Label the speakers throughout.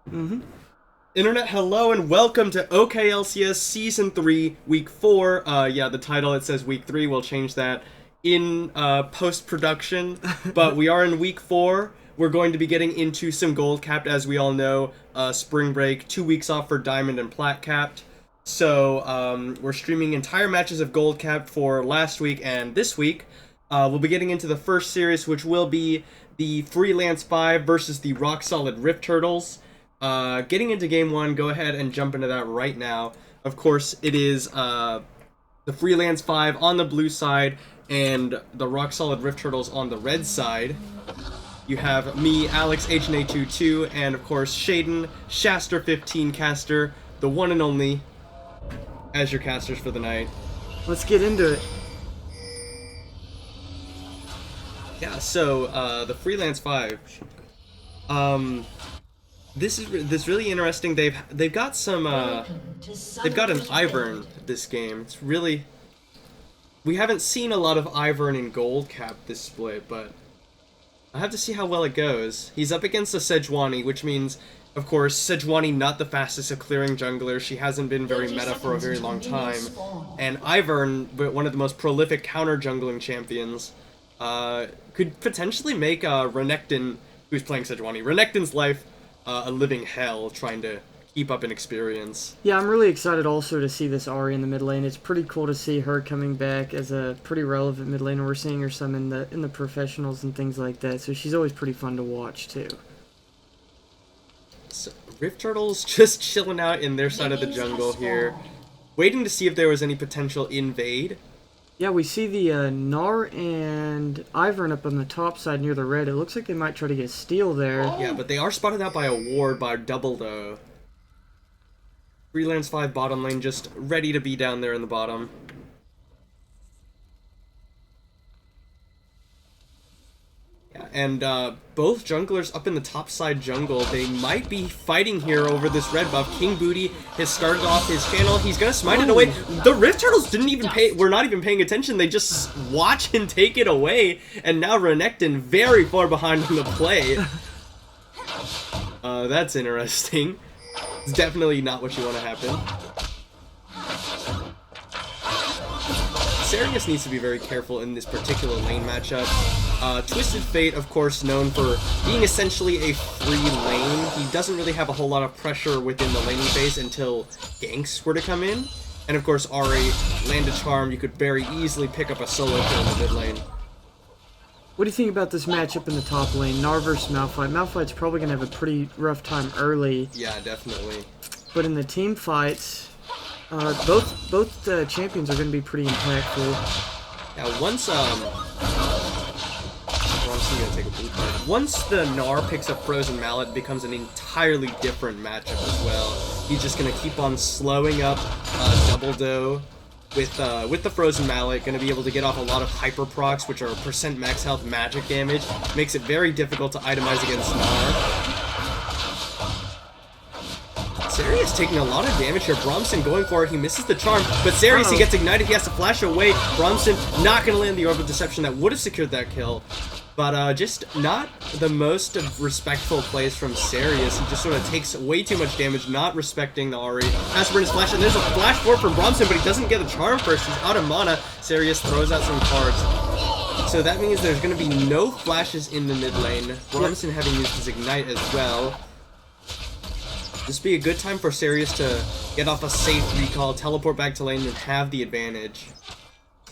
Speaker 1: Mm-hmm.
Speaker 2: Internet, hello and welcome to OKLCS Season 3, Week 4. Yeah, the title, it says Week 3. We'll change that in post-production. But we are in Week 4. We're going to be getting into some gold capped, as we all know. Spring break, 2 weeks off for diamond and plat capped. So we're streaming entire matches of gold capped for last week and this week. We'll be getting into the first series, which will be the Freelance 5 versus the Rock Solid Rift Turtles. Getting into game one, go ahead and jump into that right now. Of course, it is the Freelance 5 on the blue side and the Rock Solid Rift Turtles on the red side. You have me, Alex, HNA22, and of course, Shaden, Shaster15 caster, the one and only, as your casters for the night.
Speaker 1: Let's get into it.
Speaker 2: Yeah, so the Freelance 5. This is really interesting. They've got some they've got an Ivern this game. It's really, we haven't seen a lot of Ivern in gold cap this split, but I have to see how well it goes. He's up against a Sejuani, which means, of course, Sejuani not the fastest at clearing jungler. She hasn't been very meta for a very long time, and Ivern, one of the most prolific counter jungling champions, could potentially make Renekton, who's playing Sejuani, Renekton's life a living hell trying to keep up in experience.
Speaker 1: Yeah, I'm really excited also to see this Ahri in the mid lane. It's pretty cool to see her coming back as a pretty relevant mid laner. We're seeing her some in the professionals and things like that, so she's always pretty fun to watch too.
Speaker 2: So, Rift Turtles just chilling out in their side of the jungle here, waiting to see if there was any potential invade.
Speaker 1: Yeah, we see the Gnar and Ivern up on the top side near the red. It looks like they might try to get steal there.
Speaker 2: Yeah, but they are spotted out by a ward by Double though. Freelance 5 bottom lane just ready to be down there in the bottom. Yeah, and both junglers up in the top side jungle, they might be fighting here over this red buff. King Booty has started off his channel. He's gonna smite it away. The Rift Turtles were not even paying attention. They just watch him take it away, and now Renekton very far behind on the play. That's interesting. It's definitely not what you want to happen. Sarius needs to be very careful in this particular lane matchup. Twisted Fate, of course, known for being essentially a free lane. He doesn't really have a whole lot of pressure within the laning phase until ganks were to come in. And of course, Ahri, land a charm, you could very easily pick up a solo kill in the mid lane.
Speaker 1: What do you think about this matchup in the top lane? Gnar versus Malphite. Malphite's probably going to have a pretty rough time early.
Speaker 2: Yeah, definitely.
Speaker 1: But in the team fights, both champions are going to be pretty impactful.
Speaker 2: Yeah, once I'm gonna take a blue card. Once the Gnar picks up Frozen Mallet, it becomes an entirely different matchup as well. He's just gonna keep on slowing up Double Doe with the Frozen Mallet, gonna be able to get off a lot of hyper procs, which are percent max health magic damage. Makes it very difficult to itemize against Gnar. Sarius taking a lot of damage here. Bromson going for it. He misses the charm, but Sarius, he gets ignited. He has to flash away. Bromson not going to land the Orb of Deception that would have secured that kill. But just not the most respectful plays from Sarius. He just sort of takes way too much damage, not respecting the Ahri. Has to burn his flash, and there's a flash forward from Bromson, but he doesn't get the charm first. He's out of mana. Sarius throws out some cards. So that means there's going to be no flashes in the mid lane. Bromson having used his ignite as well. This would be a good time for Sarius to get off a safe recall, teleport back to lane, and have the advantage.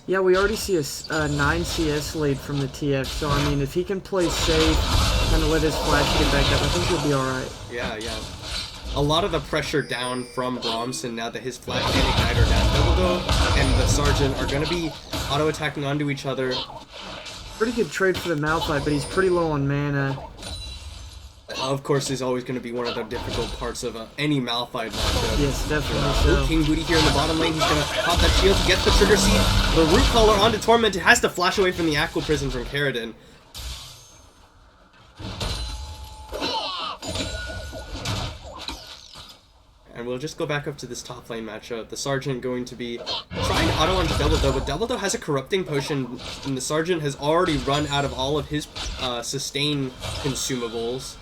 Speaker 1: Yeah, we already see a 9 CS lead from the TF, so I mean, if he can play safe, kind of let his flash get back up, I think he'll be alright.
Speaker 2: Yeah, yeah. A lot of the pressure down from Bromson now that his flash and ignite are down. Dumbledore and the Sergeant are going to be auto-attacking onto each other.
Speaker 1: Pretty good trade for the Malphite, but he's pretty low on mana.
Speaker 2: Of course, is always going to be one of the difficult parts of any Malphite matchup.
Speaker 1: Yes, definitely so.
Speaker 2: King Booty here in the bottom lane. He's going to pop that shield to get the Trigger Seed. The Root Caller onto Tormented has to flash away from the Aqua Prison from Karadin. And we'll just go back up to this top lane matchup. The Sergeant going to be trying to auto onto Dumbledore, but Dumbledore has a Corrupting Potion, and the Sergeant has already run out of all of his sustain consumables.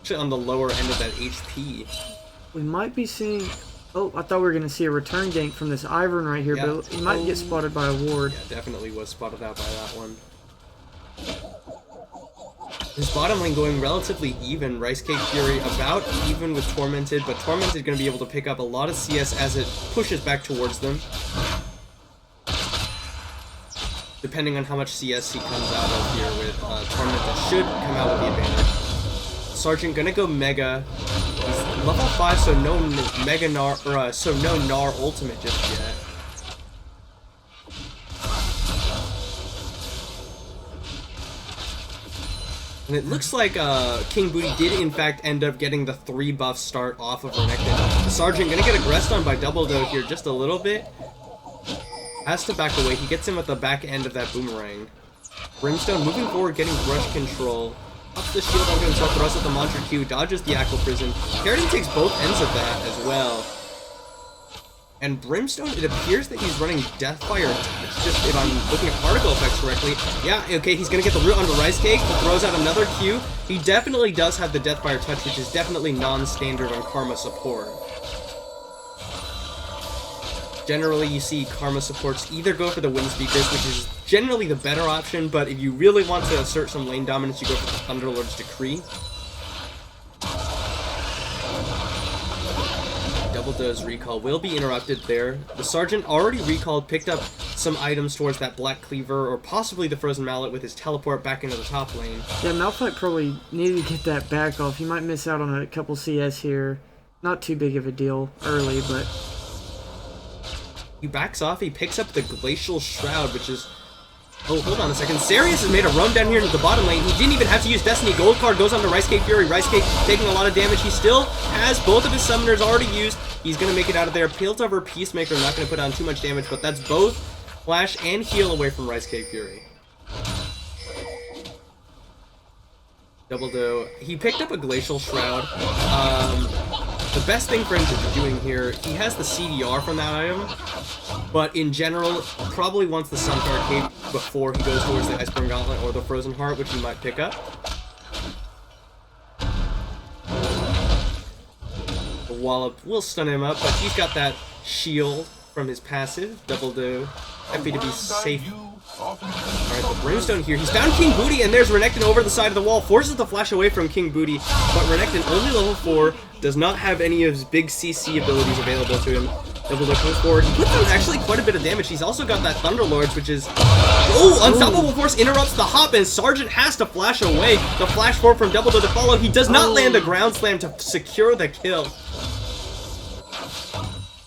Speaker 2: Actually on the lower end of that HP.
Speaker 1: We might be seeing... Oh, I thought we were going to see a return gank from this Ivern right here, but he might get spotted by a ward.
Speaker 2: Yeah, definitely was spotted out by that one. His bottom lane going relatively even. Rice Cake Fury about even with Tormented, but Tormented going to be able to pick up a lot of CS as it pushes back towards them. Depending on how much CS he comes out of here with Tormented should come out with the advantage. Sergeant going to go Mega. He's level 5, so no Mega Gnar, or so no Gnar ultimate just yet. And it looks like King Booty did in fact end up getting the 3 buff start off of Renekton. The Sergeant gonna get aggressed on by Double Doe here just a little bit. Has to back away. He gets him at the back end of that boomerang. Brimstone moving forward, getting brush control. Ups the shield onto himself, throws at the Mantra Q, dodges the Aqua Prison. Kerrigan takes both ends of that as well. And Brimstone, it appears that he's running Deathfire Touch, just if I'm looking at particle effects correctly. Yeah, okay, he's gonna get the root onto Rice Cake, he throws out another Q. He definitely does have the Deathfire Touch, which is definitely non-standard on Karma support. Generally, you see Karma supports either go for the Wind Speakers, which is generally the better option, but if you really want to assert some lane dominance, you go for the Thunderlord's Decree. Double Doe's recall will be interrupted there. The Sergeant already recalled, picked up some items towards that Black Cleaver, or possibly the Frozen Mallet with his teleport back into the top lane.
Speaker 1: Yeah, Malphite probably needed to get that back off. He might miss out on a couple CS here. Not too big of a deal early, but...
Speaker 2: He backs off, he picks up the Glacial Shroud, which is... Oh, hold on a second. Sarius has made a run down here into the bottom lane. He didn't even have to use Destiny. Gold card goes on to Rice Cake Fury. Rice Cake taking a lot of damage. He still has both of his summoners already used. He's going to make it out of there. Piltover Peacemaker not going to put on too much damage, but that's both flash and heal away from Rice Cake Fury. Double Doe. He picked up a Glacial Shroud. The best thing for him to be doing here, he has the CDR from that item, but in general, probably wants the Sunfire Cape before he goes towards the Iceborne Gauntlet or the Frozen Heart, which he might pick up. The Wallop will stun him up, but he's got that shield from his passive. Double Doe, happy to be safe. Alright, the Brimstone here. He's found King Booty, and there's Renekton over the side of the wall. Forces the flash away from King Booty, but Renekton, only level 4, does not have any of his big CC abilities available to him. Double Doe comes forward. He puts on actually quite a bit of damage. He's also got that Thunderlords, which is... Oh! Unstoppable Force interrupts the hop, and Sergeant has to flash away. The flash forward from Double Doe to follow. He does not land a ground slam to secure the kill.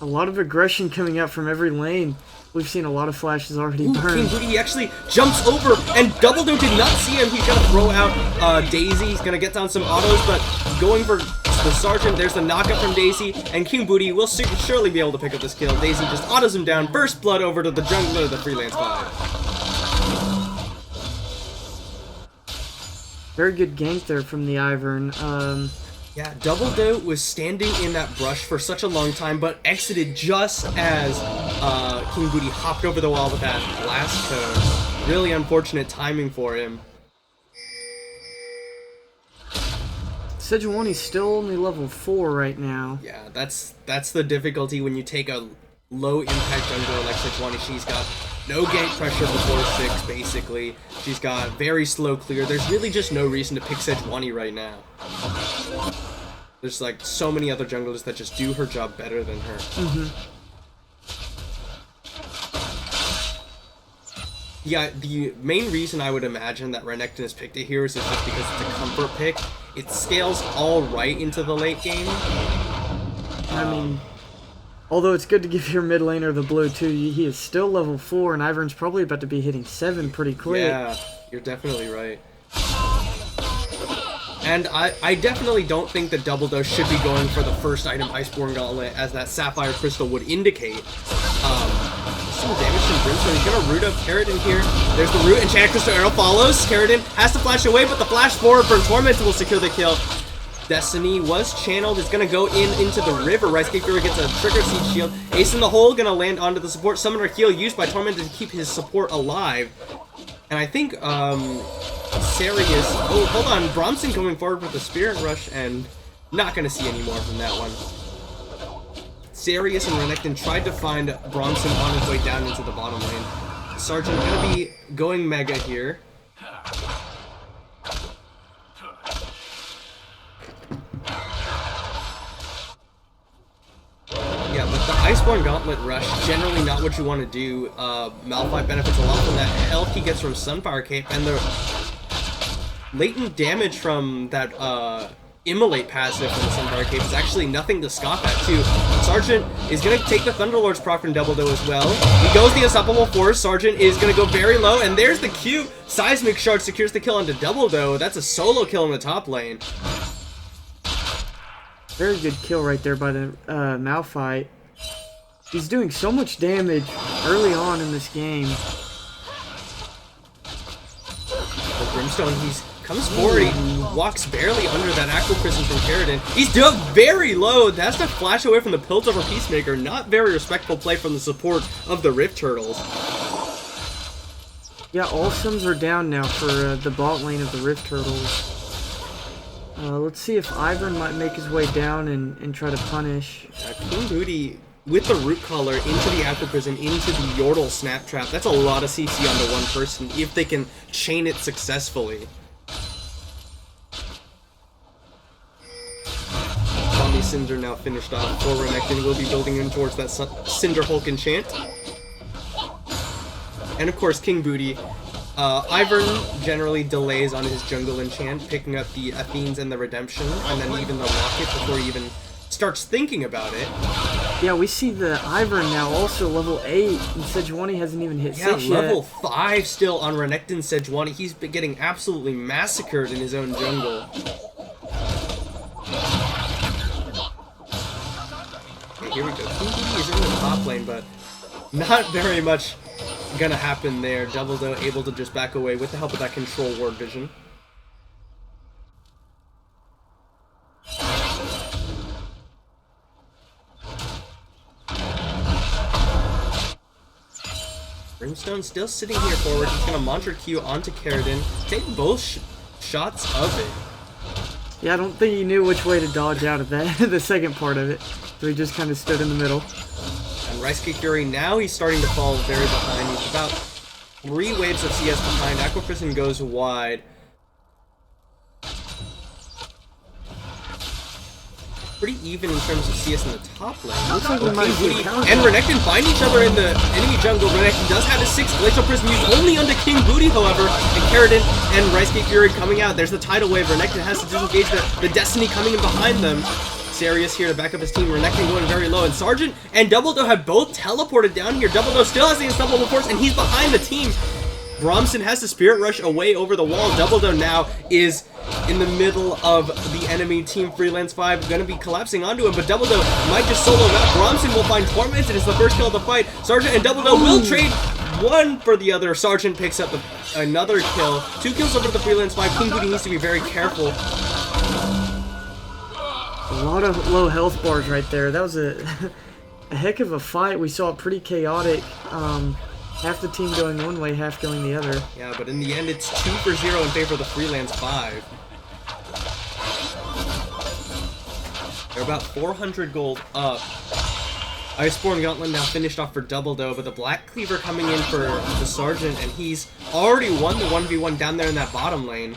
Speaker 1: A lot of aggression coming out from every lane. We've seen a lot of flashes already burn.
Speaker 2: King Booty, he actually jumps over, and Double Doe did not see him. He's gonna throw out Daisy. He's gonna get down some autos, but going for the Sergeant. There's the knockup from Daisy, and King Booty will surely be able to pick up this kill. Daisy just autos him down, burst blood over to the jungler, the Freelance 5.
Speaker 1: Very good gank there from the Ivern.
Speaker 2: Yeah, Double Doe was standing in that brush for such a long time, but exited just as King Booty hopped over the wall with that blast cone. Really unfortunate timing for him.
Speaker 1: Sejuani's still only level 4 right now.
Speaker 2: Yeah, that's the difficulty when you take a low impact jungler like Sejuani. She's got no gank pressure before 6, basically. She's got very slow clear. There's really just no reason to pick Sejuani right now. There's like so many other junglers that just do her job better than her. Yeah, the main reason I would imagine that Renekton has picked it here is just because it's a comfort pick. It scales all right into the late game.
Speaker 1: I mean, although it's good to give your mid laner the blue too, he is still level 4, and Ivern's probably about to be hitting 7 pretty quick.
Speaker 2: Yeah, you're definitely right. And I definitely don't think that Double Doe should be going for the first item, Iceborne Gauntlet, as that Sapphire Crystal would indicate. Some damage from Brimstone. He's gonna root up Kerrigan here. There's the root, and Enchanted Crystal Arrow follows. Kerrigan has to flash away, but the flash forward from Torment will secure the kill. Destiny was channeled. It's gonna go into the river. Rice Cake Fury gets a Trigger Seed Shield. Ace in the hole gonna land onto the support. Summoner heal used by Torment to keep his support alive. And I think Serious. Oh, hold on. Bromson going forward with the Spirit Rush, and not going to see any more from that one. Serious and Renekton tried to find Bromson on his way down into the bottom lane. Sergeant going to be going Mega here. Yeah, but the Iceborne Gauntlet Rush, generally not what you want to do. Malphite benefits a lot from that health he gets from Sunfire Cape, and the latent damage from that Immolate passive from the Sunfire Cape is actually nothing to scoff at, too. Sergeant is going to take the Thunderlord's proc from Double Doe as well. He goes the Unstoppable Force. Sergeant is going to go very low, and there's the Q. Seismic Shard secures the kill onto Double Doe. That's a solo kill in the top lane.
Speaker 1: Very good kill right there by the Malphite. He's doing so much damage early on in this game.
Speaker 2: The Brimstone, he's comes forward, he walks barely under that Aqua Prison from Karadin. He's doing very low. That's to flash away from the Piltover Peacemaker. Not very respectful play from the support of the Rift Turtles.
Speaker 1: Yeah, all Sims are down now for the bot lane of the Rift Turtles. Let's see if Ivern might make his way down and try to punish.
Speaker 2: King Booty with the Root Collar into the Aqua Prison, into the Yordle Snap Trap. That's a lot of CC onto one person if they can chain it successfully. Zombie Sins are now finished off. For Renekton will be building in towards that Cinder Hulk enchant. And of course, King Booty. Ivern generally delays on his jungle enchant, picking up the Athenes and the Redemption, and then even the Locket before he even starts thinking about it.
Speaker 1: Yeah, we see the Ivern now also level 8, and Sejuani hasn't even hit 6 yet.
Speaker 2: Yeah, level 5 still on Renekton Sejuani. He's been getting absolutely massacred in his own jungle. Okay, here we go. King Booty is in the top lane, but not very much gonna happen there. Double Doe able to just back away with the help of that control ward vision. Brimstone still sitting here forward. He's gonna Mantra Q onto Karadin. Take both shots of it.
Speaker 1: Yeah, I don't think he knew which way to dodge out of that, the second part of it. So he just kind of stood in the middle.
Speaker 2: And Rice Cake Fury, now he's starting to fall very behind. He's about 3 waves of CS behind. Aqua Prison goes wide. Pretty even in terms of CS in the top lane.
Speaker 1: Looks like we might see
Speaker 2: and Renekton find each other in the enemy jungle. Renekton does have his 6 Glacial Prison used only onto King Booty, however. And Karadin and Rice Cake Fury coming out. There's the tidal wave. Renekton has to disengage the Destiny coming in behind them. Serious here to back up his team. Renekton going very low. And Sergeant and Double Doe have both teleported down here. Double Doe still has the Unstoppable Force, and he's behind the team. Bromson has the Spirit Rush away over the wall. Double Doe now is in the middle of the enemy team. Freelance 5 going to be collapsing onto him, but Double Doe might just solo him out. Bromson will find Torment. It is the first kill of the fight. Sergeant and Double Doe will trade one for the other. Sergeant picks up another kill. 2 kills over the Freelance 5. King Booty needs to be very careful.
Speaker 1: A lot of low health bars right there. That was a heck of a fight. We saw it pretty chaotic. Half the team going one way, half going the other.
Speaker 2: Yeah, but in the end, it's 2 for 0 in favor of the Freelance 5. They're about 400 gold up. Iceborne Gauntlet now finished off for Double Doe, but the Black Cleaver coming in for the Sergeant, and he's already won the 1v1 down there in that bottom lane.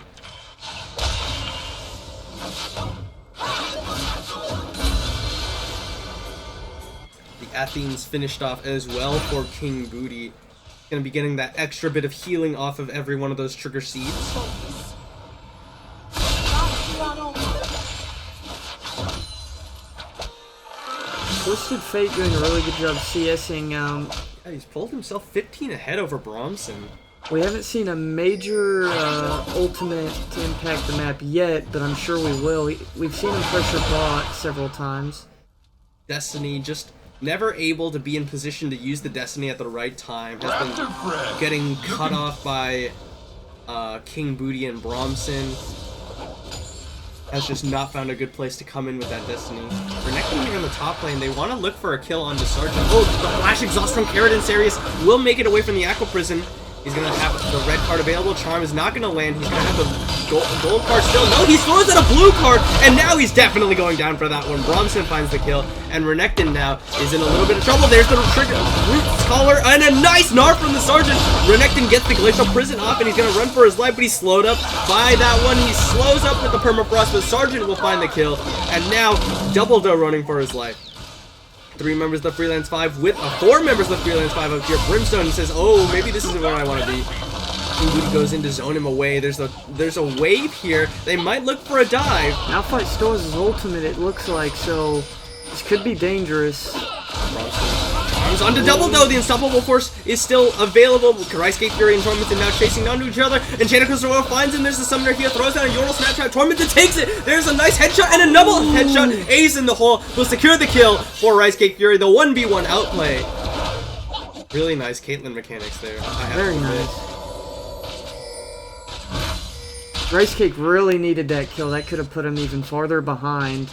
Speaker 2: The Athenes finished off as well for King Booty. Gonna be getting that extra bit of healing off of every one of those trigger seeds.
Speaker 1: Twisted Fate doing a really good job CSing.
Speaker 2: Yeah, he's pulled himself 15 ahead over Bromson.
Speaker 1: We haven't seen a major ultimate to impact the map yet, but I'm sure we will. We've seen him pressure bot several times.
Speaker 2: Destiny just never able to be in position to use the Destiny at the right time. Has been getting cut off by King Booty and Bromson. Has just not found a good place to come in with that Destiny. Renekton here in the top lane, they want to look for a kill on the Sergeant. Oh, the Flash Exhaust from Karadin. Serious will make it away from the Aqua Prison. He's going to have the red card available. Charm is not going to land. He's going to have the gold card still. No, he throws out a blue card, and now he's definitely going down for that one. Bromson finds the kill, and Renekton now is in a little bit of trouble. There's the trigger, root collar, and a nice Gnar from the Sergeant. Renekton gets the Glacial Prison off, and he's going to run for his life, but he's slowed up by that one. He slows up with the Permafrost, but Sergeant will find the kill, and now Double Doe running for his life. 3 members of the Freelance 5 with 4 members of the Freelance 5 up here. Brimstone says, oh, maybe this isn't where I want to be. King goes in to zone him away. There's a wave here. They might look for a dive.
Speaker 1: Malphite stores his ultimate, it looks like, so this could be dangerous.
Speaker 2: Comes onto Double Doe. The Unstoppable Force is still available. Ricegate, Fury, and Tormented now chasing down to each other. And Chanticleer finds him. There's the Summoner here. Throws down a Yordle Snapshot. Tormented takes it. There's a nice headshot and a double headshot. Ace in the hole will secure the kill for Ricegate Fury. The 1v1 outplay. Really nice Caitlyn mechanics there.
Speaker 1: Very nice. Rice Cake really needed that kill. That could have put him even farther behind.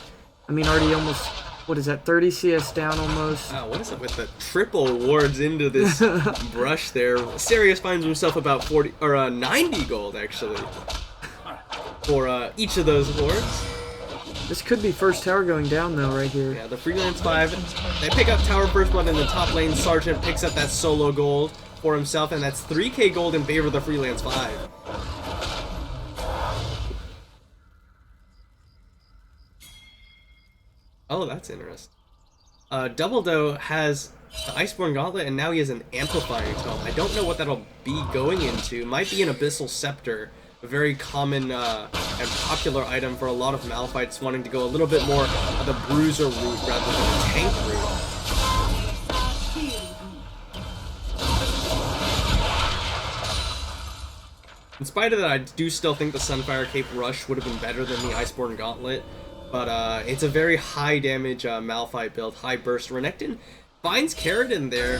Speaker 1: I mean, already almost, what is that, 30 CS down almost?
Speaker 2: Wow, what is it with the triple wards into this brush there? Sirius finds himself about 40 or 90 gold actually for each of those wards.
Speaker 1: This could be first tower going down though, right here.
Speaker 2: Yeah, the Freelance 5, they pick up tower first blood in the top lane. Sergeant picks up that solo gold for himself, and that's 3k gold in favor of the Freelance 5. Oh, that's interesting. Double Doe has the Iceborne Gauntlet, and now he has an Amplifying Tome. I don't know what that'll be going into. Might be an Abyssal Scepter, a very common and popular item for a lot of Malphites wanting to go a little bit more of the Bruiser route rather than the tank route. In spite of that, I do still think the Sunfire Cape Rush would have been better than the Iceborne Gauntlet. But it's a very high damage Malphite build, high burst. Renekton finds Keratin there.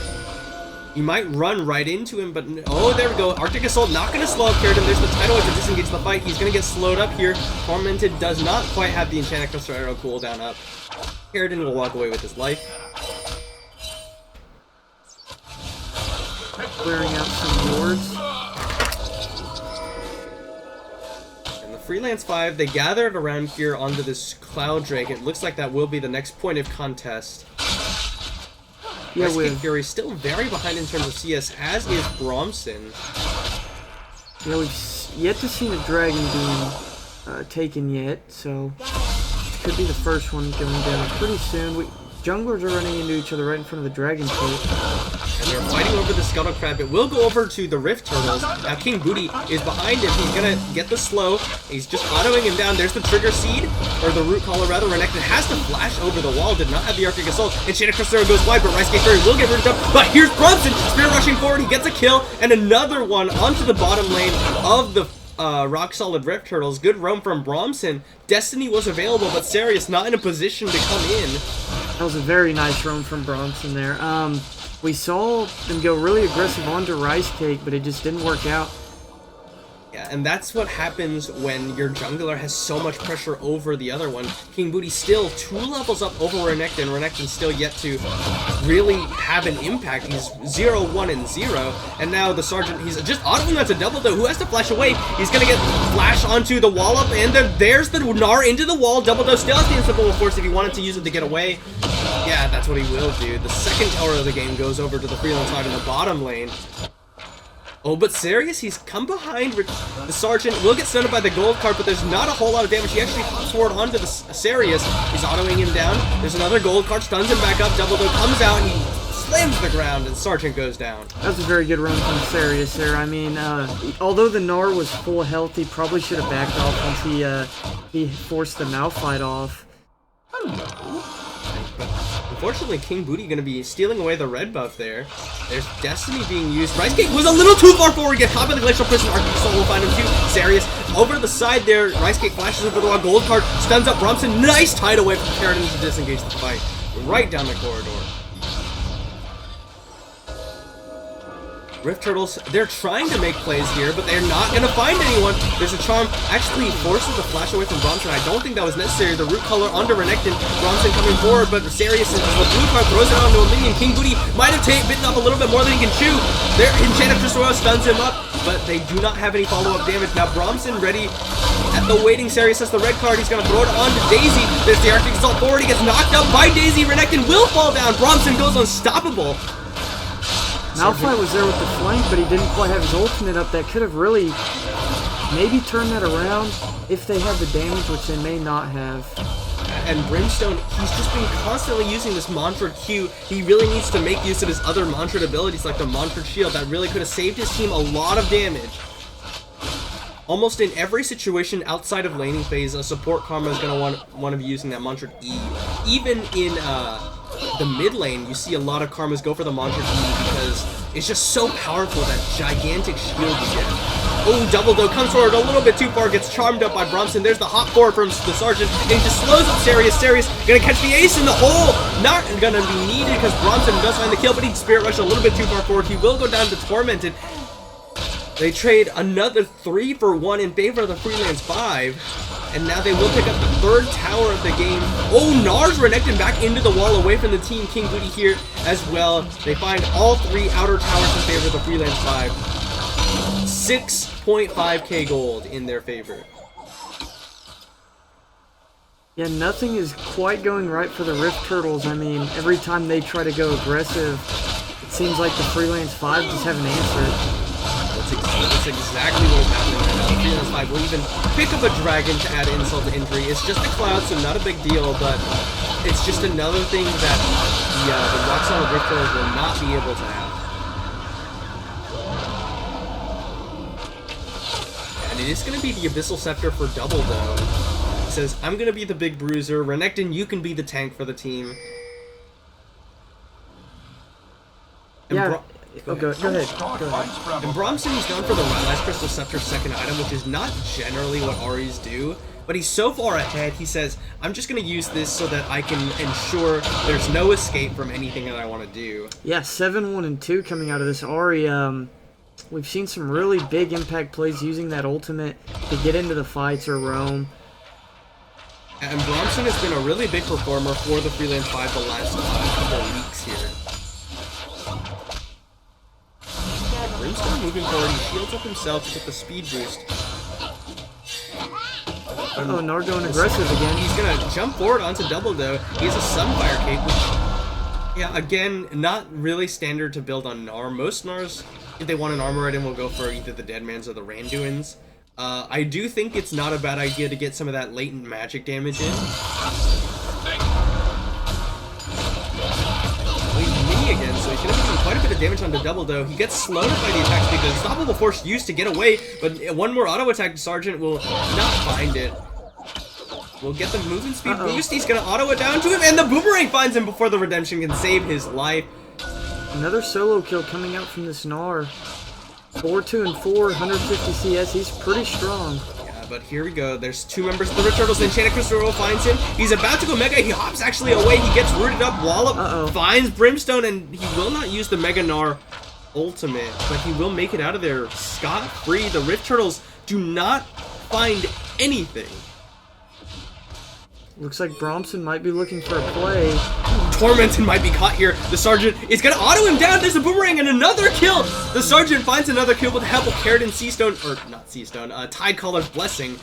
Speaker 2: He might run right into him, but oh, there we go. Arctic Assault not going to slow up Keratin. There's the Tidal Wave to disengage the fight. He's going to get slowed up here. Tormented does not quite have the Enchanted Crystal Arrow cooldown up. Keratin will walk away with his life.
Speaker 1: Clearing out some wards.
Speaker 2: Freelance 5, they gathered around here onto this Cloud Drake. It looks like that will be the next point of contest.
Speaker 1: Yeah,
Speaker 2: Fury still very behind in terms of CS, as is Bromson.
Speaker 1: Yeah, we've yet to see the Dragon being taken yet, so this could be the first one going down pretty soon. Junglers are running into each other right in front of the Dragon Tape.
Speaker 2: And they're fighting over the Scuttle Crab. It will go over to the Rift Turtles. Now King Booty is behind him. He's gonna get the slow. He's just autoing him down. There's the Trigger Seed, or the Root Collar rather. Renekton has to flash over the wall. Did not have the Arctic Assault. Enchanted Crystal goes wide, but Ricegate Fury will get rid of him. But here's Bromson, Spear rushing forward. He gets a kill, and another one onto the bottom lane of the Rock Solid Rift Turtles. Good roam from Bromson. Destiny was available, but Sirius not in a position to come in.
Speaker 1: That was a very nice roam from Bromson there. We saw them go really aggressive onto Rice Cake, but it just didn't work out.
Speaker 2: Yeah, and that's what happens when your jungler has so much pressure over the other one. King Booty still 2 levels up over Renekton. Renekton's still yet to really have an impact. He's 0, 1, and 0. And now the Sergeant, he's just autoing that to Double Doe, who has to flash away. He's going to get flash onto the wall up, and there's the Gnar into the wall. Double Doe still has the Unstoppable Force if he wanted to use it to get away. Yeah, that's what he will do. The second tower of the game goes over to the Freelance side in the bottom lane. Oh, but Sirius, he's come behind. The Sergeant will get stunned by the gold card, but there's not a whole lot of damage. He actually hops forward onto the Sirius. He's autoing him down. There's another gold card, stuns him back up. Double Doe comes out, and he slams the ground, and Sergeant goes down.
Speaker 1: That's a very good run from Sirius there. I mean, although the Gnar was full health, he probably should have backed off once he forced the Malphite off.
Speaker 2: Unfortunately, King Booty going to be stealing away the red buff there. There's Destiny being used. Ricegate was a little too far forward. Get caught by the Glacial Prison. Arctic Assault will find him too. Sirius over to the side there. Ricegate flashes over the wall. Gold card stuns up Bromson. Nice tide away from Keratin to disengage the fight. Right down the corridor. Rift Turtles, they're trying to make plays here, but they're not going to find anyone. There's a charm. Actually forces the flash away from Bromson. I don't think that was necessary. The root color onto Renekton. Bromson coming forward, but Serious, the blue card throws it onto a minion. King Booty might have bitten off a little bit more than he can chew. There, Enchanted Crystal Royale stuns him up, but they do not have any follow-up damage. Now Bromson ready at the waiting. Serious has the red card. He's going to throw it onto Daisy. There's the Arctic Assault forward. He gets knocked up by Daisy. Renekton will fall down. Bromson goes unstoppable.
Speaker 1: Malphite was there with the flank, but he didn't quite have his ultimate up. That could have really maybe turned that around if they had the damage, which they may not have.
Speaker 2: And Brimstone, he's just been constantly using this Mantra Q. He really needs to make use of his other Mantra abilities like the Mantra Shield. That really could have saved his team a lot of damage. Almost in every situation outside of laning phase, a support Karma is going to want to be using that Mantra E. Even in the mid lane, you see a lot of Karmas go for the Mantra E because it's just so powerful, that gigantic shield you get. Oh, Double Doe comes forward a little bit too far, gets charmed up by Bromson. There's the hop forward from the Sergeant, and he just slows up Serious. Serious gonna catch the ace in the hole. Not gonna be needed because Bromson does find the kill, but he Spirit Rush a little bit too far forward. He will go down to Tormented. They trade another 3 for 1 in favor of the Freelance 5. And now they will pick up the third tower of the game. Oh, Nars Renekton back into the wall away from the team. King Booty here as well. They find all 3 outer towers in favor of the Freelance 5. 6.5k gold in their favor.
Speaker 1: Yeah, nothing is quite going right for the Rift Turtles. I mean, every time they try to go aggressive, it seems like the Freelance 5 just have an answer.
Speaker 2: That's exactly what is happening right now. The Freelance 5 will even pick up a dragon to add insult to injury. It's just a cloud, so not a big deal, but it's just another thing that the Roxanne Rift Turtles will not be able to have. And it is going to be the Abyssal Scepter for Double Doe. It says, I'm going to be the big bruiser. Renekton, you can be the tank for the team. And
Speaker 1: Go ahead.
Speaker 2: And Bromson, he's gone for the Last Crystal Scepter's second item, which is not generally what Aries do, but he's so far ahead, he says, I'm just going to use this so that I can ensure there's no escape from anything that I want to do.
Speaker 1: Yeah, 7, 1, and 2 coming out of this. Ari, we've seen some really big impact plays using that ultimate to get into the fights or roam.
Speaker 2: And Bromson has been a really big performer for the Freelance 5 the last couple of weeks here. Brimstone moving forward, he shields up himself to get the speed boost.
Speaker 1: Oh, Nar going aggressive again.
Speaker 2: He's gonna jump forward onto Double Doe. He has a Sunfire Cape, which, yeah, again, not really standard to build on Gnar. Most Gnars, if they want an armor item, will go for either the Deadmans or the Randuins. I do think it's not a bad idea to get some of that latent magic damage in. Again, so he's going to be doing quite a bit of damage onto Double Doe. He gets slowed up by the attack speed. The Unstoppable Force used to get away, but one more auto attack to Sergeant will not find it. We'll get the movement speed boost. He's going to auto it down to him, and the Boomerang finds him before the Redemption can save his life.
Speaker 1: Another solo kill coming out from this Gnar. 4, 2, and 4, 150 CS. He's pretty strong.
Speaker 2: But here we go. There's 2 members of the Rift Turtles. Enchanted Crystal Royale finds him. He's about to go Mega. He hops actually away. He gets rooted up. Wallop finds Brimstone, and he will not use the Mega Gnar ultimate, but he will make it out of there scot-free. The Rift Turtles do not find anything.
Speaker 1: Looks like Bromson might be looking for a play.
Speaker 2: Tormented might be caught here. The Sergeant is going to auto him down. There's a Boomerang and another kill. The Sergeant finds another kill with the help of Keratin Seastone, or not Seastone, Tidecaller's Blessing.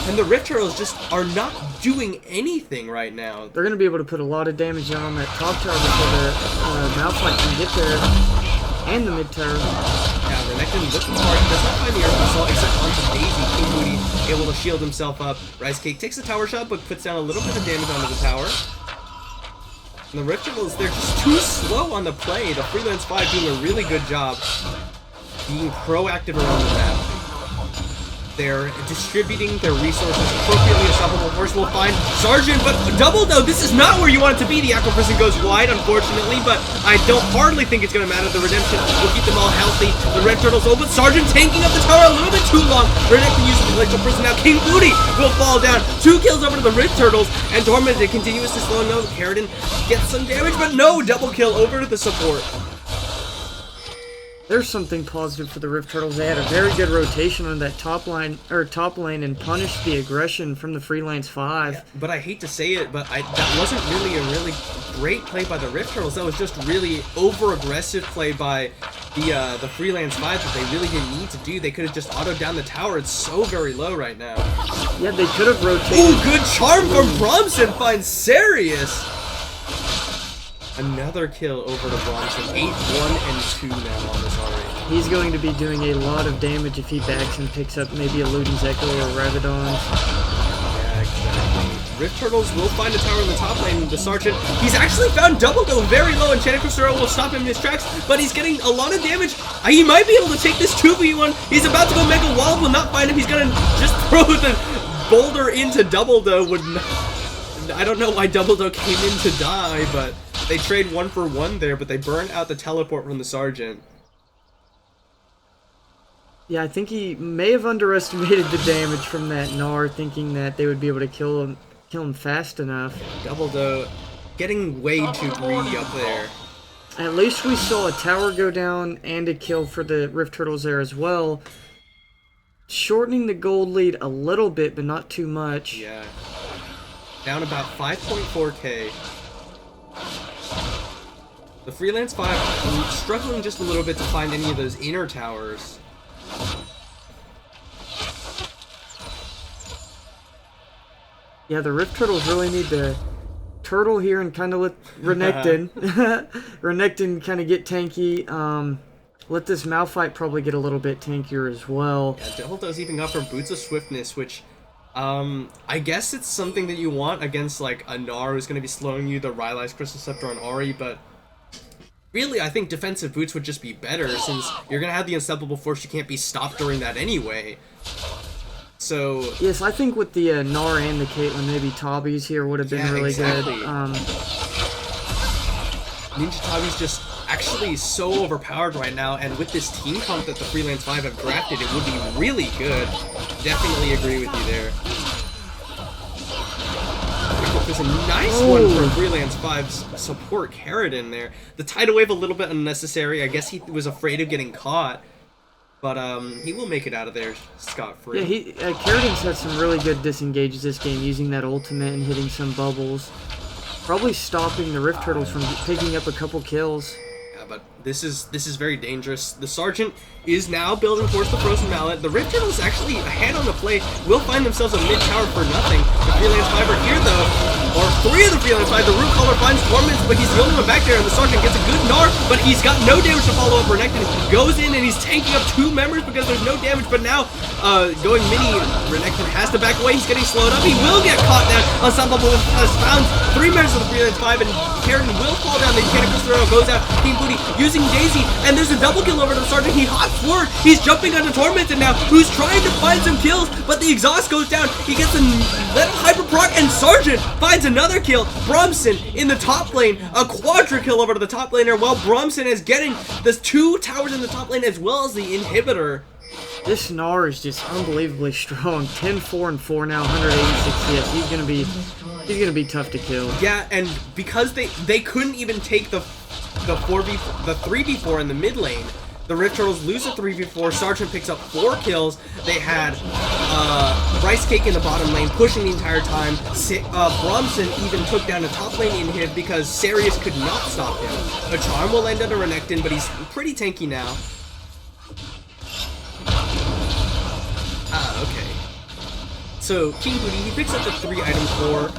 Speaker 2: And the Rift Turtles just are not doing anything right now.
Speaker 1: They're going to be able to put a lot of damage down on that top tower before the Malphite can get there. And the mid tower.
Speaker 2: Yeah, Renekton looking hard. He does not find the Earth Assault except onto Daisy. King Booty able to shield himself up. Rice Cake takes a tower shot, but puts down a little bit of damage onto the tower. And the Rift Turtles, they're just too slow on the play. The Freelance 5 doing a really good job being proactive around the map. They're distributing their resources appropriately. Unstoppable Force will find Sergeant, but Double though, this is not where you want it to be. The Aqua Prison goes wide, unfortunately, but I don't hardly think it's going to matter. The Redemption will keep them all healthy. The Red Turtles open. Sergeant tanking up the tower a little bit too long. Redemption uses the Glacial Prison. Now King Booty will fall down. 2 kills over to the Red Turtles, and Tormented continuously slowing down. Keratin gets some damage, but no, double kill over to the support.
Speaker 1: There's something positive for the Rift Turtles. They had a very good rotation on that top lane and punished the aggression from the Freelance 5.
Speaker 2: Yeah, but I hate to say it, but that wasn't really a really great play by the Rift Turtles. That was just really over-aggressive play by the Freelance 5 that they really didn't need to do. They could have just autoed down the tower. It's so very low right now.
Speaker 1: Yeah, they could have rotated.
Speaker 2: Ooh, good charm from Bromson finds Sarius. Another kill over to Bronson. 8-1 and 2 now on this already.
Speaker 1: He's going to be doing a lot of damage if he backs and picks up maybe a Luden's Echo or Rabadon.
Speaker 2: Yeah, exactly. Rift Turtles will find a tower in the top lane. The Sergeant, he's actually found Double Go very low, and Chanacrusero will stop him in his tracks, but he's getting a lot of damage. He might be able to take this 2v1. He's about to go Mega Wall, will not find him. He's going to just throw the boulder into Double Do. I don't know why Double Do came in to die, but they trade 1 for 1 there, but they burn out the teleport from the Sergeant.
Speaker 1: Yeah, I think he may have underestimated the damage from that Gnar, thinking that they would be able to kill him fast enough.
Speaker 2: Double Do getting way too greedy up there.
Speaker 1: At least we saw a tower go down and a kill for the Rift Turtles there as well. Shortening the gold lead a little bit, but not too much.
Speaker 2: Yeah. Down about 5.4k. The Freelance 5 struggling just a little bit to find any of those inner towers.
Speaker 1: Yeah, the Rift Turtles really need to turtle here and kind of let Renekton, Renekton kind of get tanky. Let this Malphite probably get a little bit tankier as well.
Speaker 2: Yeah, Devil does even up for Boots of Swiftness, which I guess it's something that you want against like a Gnar who's going to be slowing you, the Rylai's Crystal Scepter on Ahri, but really I think defensive boots would just be better since you're going to have the Unstoppable Force. You can't be stopped during that anyway. So
Speaker 1: yes, I think with the Gnar and the Caitlyn, maybe Tabby's here would have been really
Speaker 2: exactly.
Speaker 1: good.
Speaker 2: Ninja Tabby's just actually so overpowered right now, and with this team comp that the Freelance 5 have drafted, it would be really good. Definitely agree with you there. There's a nice one from Freelance 5's support Keratin there. The tidal wave a little bit unnecessary. I guess he was afraid of getting caught, but he will make it out of there scot-free.
Speaker 1: Yeah, Keratin's had some really good disengages this game, using that ultimate and hitting some bubbles. Probably stopping the Rift Turtles from picking up a couple kills.
Speaker 2: But this is very dangerous. The Sergeant is now building towards the Frozen Mallet. The Rift Turtles actually ahead on the play will find themselves a mid-tower for nothing. The Freelance 5 are here though, or 3 of the Freelance 5. The Root Caller finds Torments, but he's the only one back there, and the Sergeant gets a good Gnar, but he's got no damage to follow up. Renekton goes in and he's tanking up 2 members because there's no damage, but now going mini, Renekton has to back away. He's getting slowed up. He will get caught down. Unstoppable found 3 members of the Freelance 5, and Keratin will fall down. The Mechanical Throw goes out. King Booty using Daisy, and there's a double kill over to the Sergeant. He hops forward. He's jumping onto Tormented now, who's trying to find some kills, but the exhaust goes down. He gets a little hyper proc, and Sergeant finds another kill. Bromson in the top lane, a quadra kill over to the top laner, while Bromson is getting the 2 towers in the top lane as well as the inhibitor.
Speaker 1: This Gnar is just unbelievably strong. 10-4 and 4 now, 186 hits. He's gonna be tough to kill.
Speaker 2: Yeah, and because they couldn't even take the 3v4 in the mid lane, the Rift Turtles lose a 3v4. Sergeant picks up 4 kills. They had Rice Cake in the bottom lane pushing the entire time. Bromson even took down a top lane inhib because Sarius could not stop him. A charm will end under Renekton, but he's pretty tanky now. Okay. So, King Booty, he picks up the 3 items for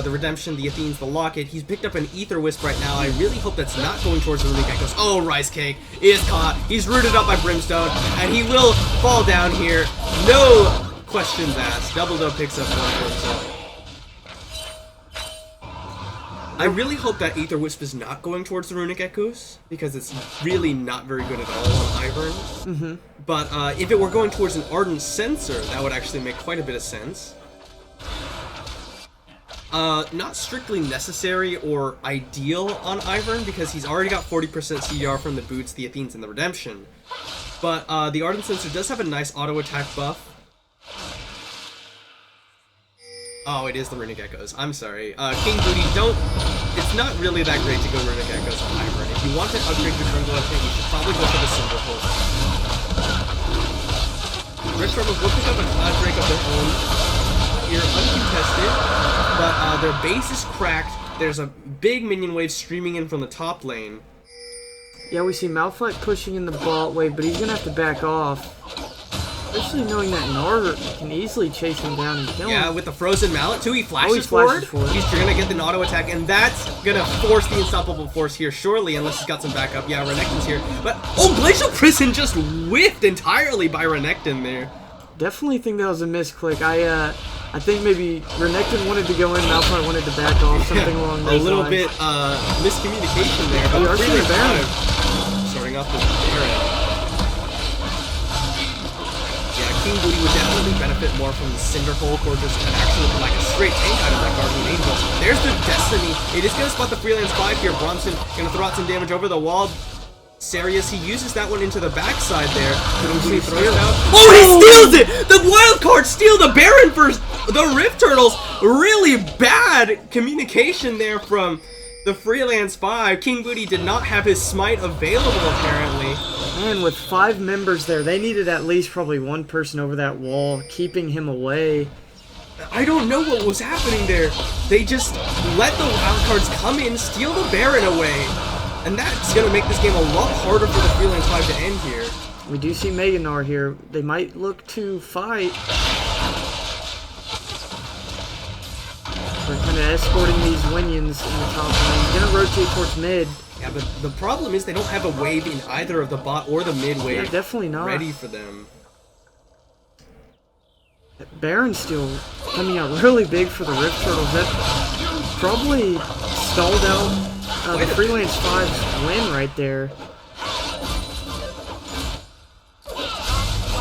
Speaker 2: the Redemption, the Athenes, the Locket. He's picked up an Ether Wisp right now. I really hope that's not going towards the Runic Echoes. Oh, Rice Cake is caught. He's rooted up by Brimstone, and he will fall down here. No questions asked. Double Do picks up 1 for himself. I really hope that Aether Wisp is not going towards the Runic Echoes, because it's really not very good at all on Ivern.
Speaker 1: Mm-hmm.
Speaker 2: But if it were going towards an Ardent Sensor, that would actually make quite a bit of sense. Not strictly necessary or ideal on Ivern, because he's already got 40% CDR from the Boots, the Athenes, and the Redemption. But the Ardent Sensor does have a nice auto attack buff. Oh, it is the Runic Echoes. I'm sorry. King Booty, it's not really that great to go Runic Echoes on Ivern. If you want to upgrade your jungle, I think you should probably go for the Silver Host. Red Stormers will pick up a Cloud Break of their own here, uncontested, but their base is cracked. There's a big minion wave streaming in from the top lane.
Speaker 1: Yeah, we see Malphite pushing in the bot wave, but he's gonna have to back off. Especially knowing that Gnar can easily chase him down and kill him.
Speaker 2: Yeah, with the Frozen Mallet too, he flashes forward. He's gonna get the auto attack, and that's gonna force the Unstoppable Force here, surely, unless he's got some backup. Yeah, Renekton's here. But, oh, Glacial Prison just whiffed entirely by Renekton there.
Speaker 1: Definitely think that was a misclick. I think maybe Renekton wanted to go in, Malphite wanted to back off, something along those lines.
Speaker 2: A little bit miscommunication there, but
Speaker 1: really Baron.
Speaker 2: Starting off with Baron. King Booty would definitely benefit more from the Cinder Hulk or just an actual, like a straight tank item like Guardian Angel. There's the Destiny. It is going to spot the Freelance 5 here. Bronson going to throw out some damage over the wall. Sarius, he uses that one into the backside there. He throws it out. Oh, he steals it! The wild card steal the Baron for the Rift Turtles. Really bad communication there from the Freelance 5. King Booty did not have his smite available, apparently.
Speaker 1: Man, with 5 members there, they needed at least probably one person over that wall, keeping him away.
Speaker 2: I don't know what was happening there. They just let the wildcards come in, steal the Baron away. And that's going to make this game a lot harder for the Freelance 5 to end here.
Speaker 1: We do see Mega Gnar here. They might look to fight. They're kind of escorting these Winions in the top lane. Gonna rotate towards mid.
Speaker 2: Yeah, but the problem is they don't have a wave in either of the bot or the mid wave.
Speaker 1: Yeah, definitely not.
Speaker 2: Ready for them.
Speaker 1: Baron's still coming out really big for the Rift Turtles. That probably stalled out the Freelance 5's win right there.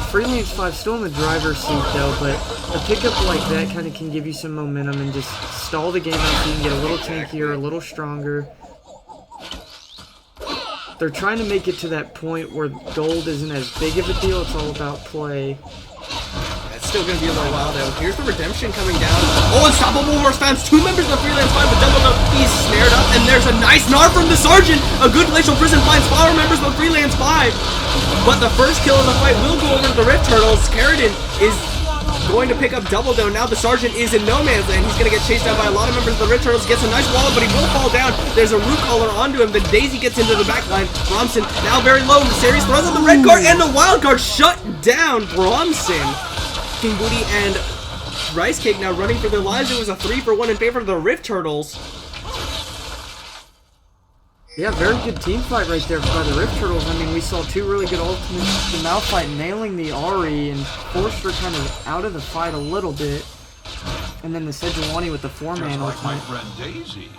Speaker 1: Freelance 5 still in the driver's seat though, but a pickup like that kind of can give you some momentum and just stall the game out so you can get a little tankier, a little stronger. They're trying to make it to that point where gold isn't as big of a deal, it's all about play.
Speaker 2: It's still going to be a little while though. Here's the Redemption coming down. Oh, Unstoppable Horse fans, 2 members of the Freelance 5, but double up. He's snared up, and there's a nice Gnar from the Sergeant. A good Glacial Prison finds 4 members of the Freelance 5. But the first kill of the fight will go over to the Rift Turtles. Carradine is going to pick up double though. Now the Sergeant is in no man's land. He's going to get chased down by a lot of members of the Rift Turtles. Gets a nice wall, but he will fall down. There's a root collar onto him. Then Daisy gets into the backline. Bronson now very low. Sarius throws out the red card, and the wild card shut down Bronson. King Booty and Rice Cake now running for their lives. It was a 3-for-1 in favor of the Rift Turtles.
Speaker 1: Yeah, very good team fight right there by the Rift Turtles. I mean, we saw 2 really good ultimates. The Malphite nailing the Ahri and forced her kind of out of the fight a little bit. And then the Sejuani with the 4-man ultimate.
Speaker 3: My friend Daisy.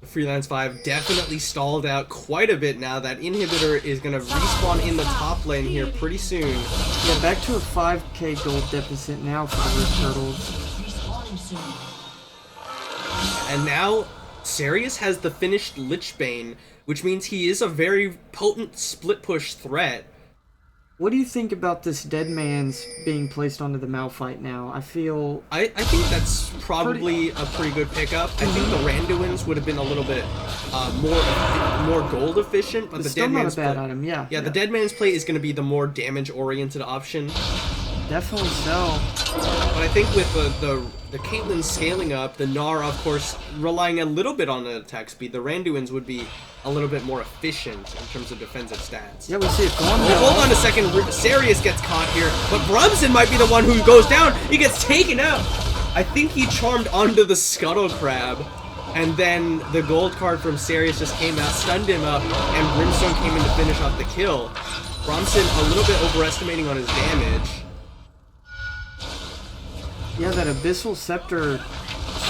Speaker 2: Freelance 5 definitely stalled out quite a bit now. That inhibitor is going to respawn in the top lane here pretty soon.
Speaker 1: Yeah, back to a 5k gold deficit now for the Rift Turtles.
Speaker 2: And now Sarius has the finished Lichbane, which means he is a very potent split push threat.
Speaker 1: What do you think about this Dead Man's being placed onto the Malphite now? I feel...
Speaker 2: I think that's probably a pretty good pickup. I think the Randuins would have been a little bit more gold efficient, but
Speaker 1: it's
Speaker 2: the
Speaker 1: still
Speaker 2: Dead
Speaker 1: not
Speaker 2: Man's
Speaker 1: a bad
Speaker 2: play,
Speaker 1: item, yeah.
Speaker 2: the Dead Man's play is going to be the more damage-oriented option.
Speaker 1: Definitely so.
Speaker 2: But I think with the Caitlyn scaling up, the Gnar, of course, relying a little bit on the attack speed, the Randuins would be a little bit more efficient in terms of defensive stats.
Speaker 1: Yeah, we see it going down.
Speaker 2: Oh, hold on a second. Sarius gets caught here, but Brumson might be the one who goes down. He gets taken out. I think he charmed onto the Scuttle Crab, and then the gold card from Sarius just came out, stunned him up, and Brimstone came in to finish off the kill. Brumson a little bit overestimating on his damage.
Speaker 1: Yeah, that Abyssal Scepter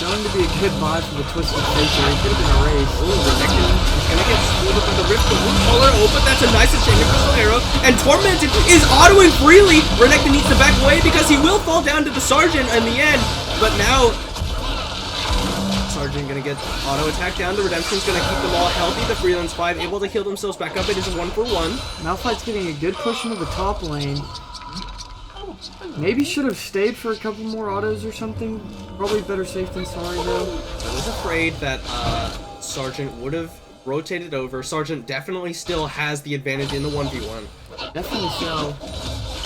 Speaker 1: going to be a good buy for the Twisted Fate there. It could have been a race.
Speaker 2: Ooh, Renekton is gonna get split up with the Rift, the Wound Caller. Oh, but that's a nice Chain Crystal Arrow. And Tormented is autoing freely. Renekton needs to back away because he will fall down to the Sergeant in the end. But now, Sergeant gonna get auto attack down. The Redemption's gonna keep them all healthy. The Freelance 5 able to heal themselves back up. It is a 1-for-1.
Speaker 1: Malphite's getting a good push into the top lane. Maybe should have stayed for a couple more autos or something. Probably better safe than sorry though.
Speaker 2: I was afraid that Sergeant would have rotated over. Sergeant definitely still has the advantage in the 1v1.
Speaker 1: Definitely so.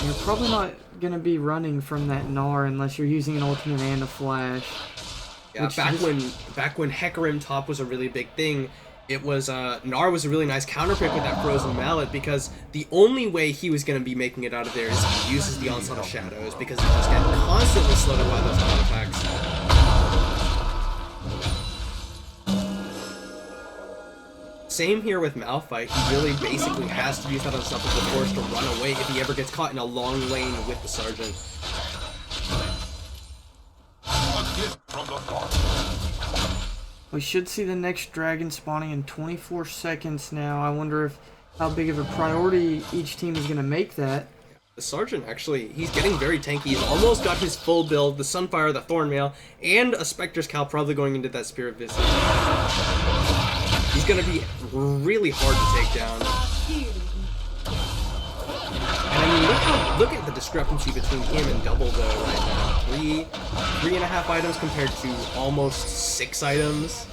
Speaker 1: You're probably not gonna be running from that Gnar unless you're using an ultimate and a flash.
Speaker 2: Yeah, back when Hecarim top was a really big thing, it was Gnar was a really nice counter pick with that Frozen Mallet because the only way he was going to be making it out of there is if he uses the Onslaught of Shadows because he just got constantly slowed up by those auto attacks. Same here with Malphite. He really basically has to use that Unstoppable Force to run away if he ever gets caught in a long lane with the Sergeant.
Speaker 1: We should see the next dragon spawning in 24 seconds now. I wonder how big of a priority each team is going to make that.
Speaker 2: The Sergeant, actually, he's getting very tanky. He's almost got his full build, the Sunfire, the Thornmail, and a Spectre's Cowl probably going into that Spirit Visage. He's going to be really hard to take down. And I mean, look at the discrepancy between him and Double Though right now. 3.5 items compared to almost 6 items.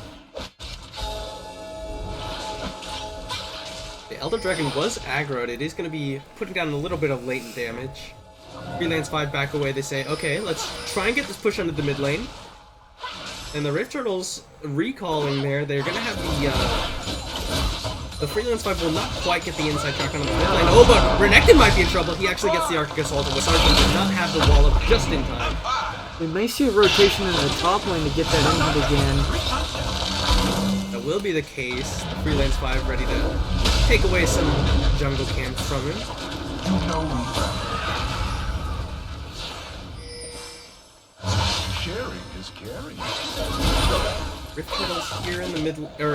Speaker 2: The Elder Dragon was aggroed. It is going to be putting down a little bit of latent damage. Freelance 5 back away. They say, okay, let's try and get this push under the mid lane. And the Rift Turtles recalling there. They're going to have the Freelance 5 will not quite get the inside track on the mid lane. Oh, but Renekton might be in trouble. He actually gets the Arctic Assault, and the Sergeant does not have the wall up just in time.
Speaker 1: We may see a rotation in the top lane to get that inhib again.
Speaker 2: That will be the case. The Freelance 5 ready to take away some jungle camps from him.
Speaker 3: Sharing is caring.
Speaker 2: Rift Turtles here in the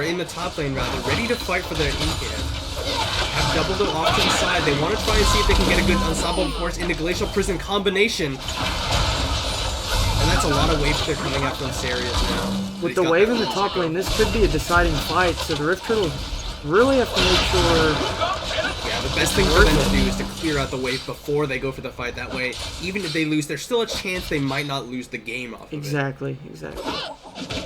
Speaker 2: in the top lane rather, ready to fight for their in-camp. Have Double Though off to the side. They want to try and see if they can get a good Unstoppable Force into Glacial Prison combination. And that's a lot of waves they're coming out from Sarius now.
Speaker 1: With the wave in the top lane, this could be a deciding fight, so the Rift Turtles really have to make sure...
Speaker 2: Yeah, the best thing for them to do is to clear out the wave before they go for the fight. That way, even if they lose, there's still a chance they might not lose the game off of it.
Speaker 1: Exactly.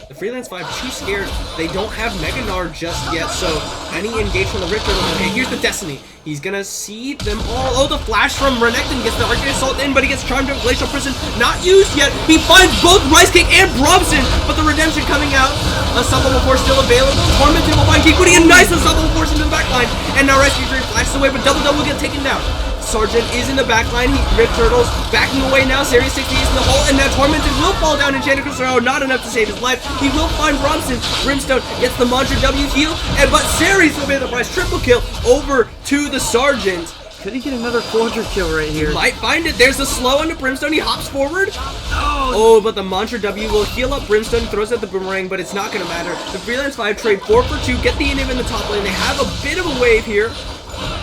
Speaker 2: The Freelance 5 too scared. They don't have Mega Gnar just yet, so any engage from the Rift Turtle. Okay, here's the Destiny. He's gonna see them all. Oh, the flash from Renekton gets the Arctic Assault in, but he gets charmed to Glacial Prison. Not used yet. He finds both Rice Cake and Brobson, but the Redemption coming out. Unstoppable Force still available. Tormented will find King, putting a nice Unstoppable Force into the backline. And now Rescue Dream flashes away, but Double will get taken down. Sergeant is in the backline. Rift Turtles backing away now. Sarius 60 is in the hole, and now Tormented will fall down in Enchanted Crystal Arrow. Not enough to save his life. He will find Bromson. Brimstone gets the Mantra W heal, and but Sarius will pay the price. Triple kill over to the Sergeant.
Speaker 1: Could he get another quadra kill right here?
Speaker 2: Might find it. There's the slow onto Brimstone. He hops forward. Oh, but the Mantra W will heal up Brimstone, throws out the boomerang, but it's not going to matter. The Freelance 5 trade 4 for 2, get the inhib in the top lane. They have a bit of a wave here.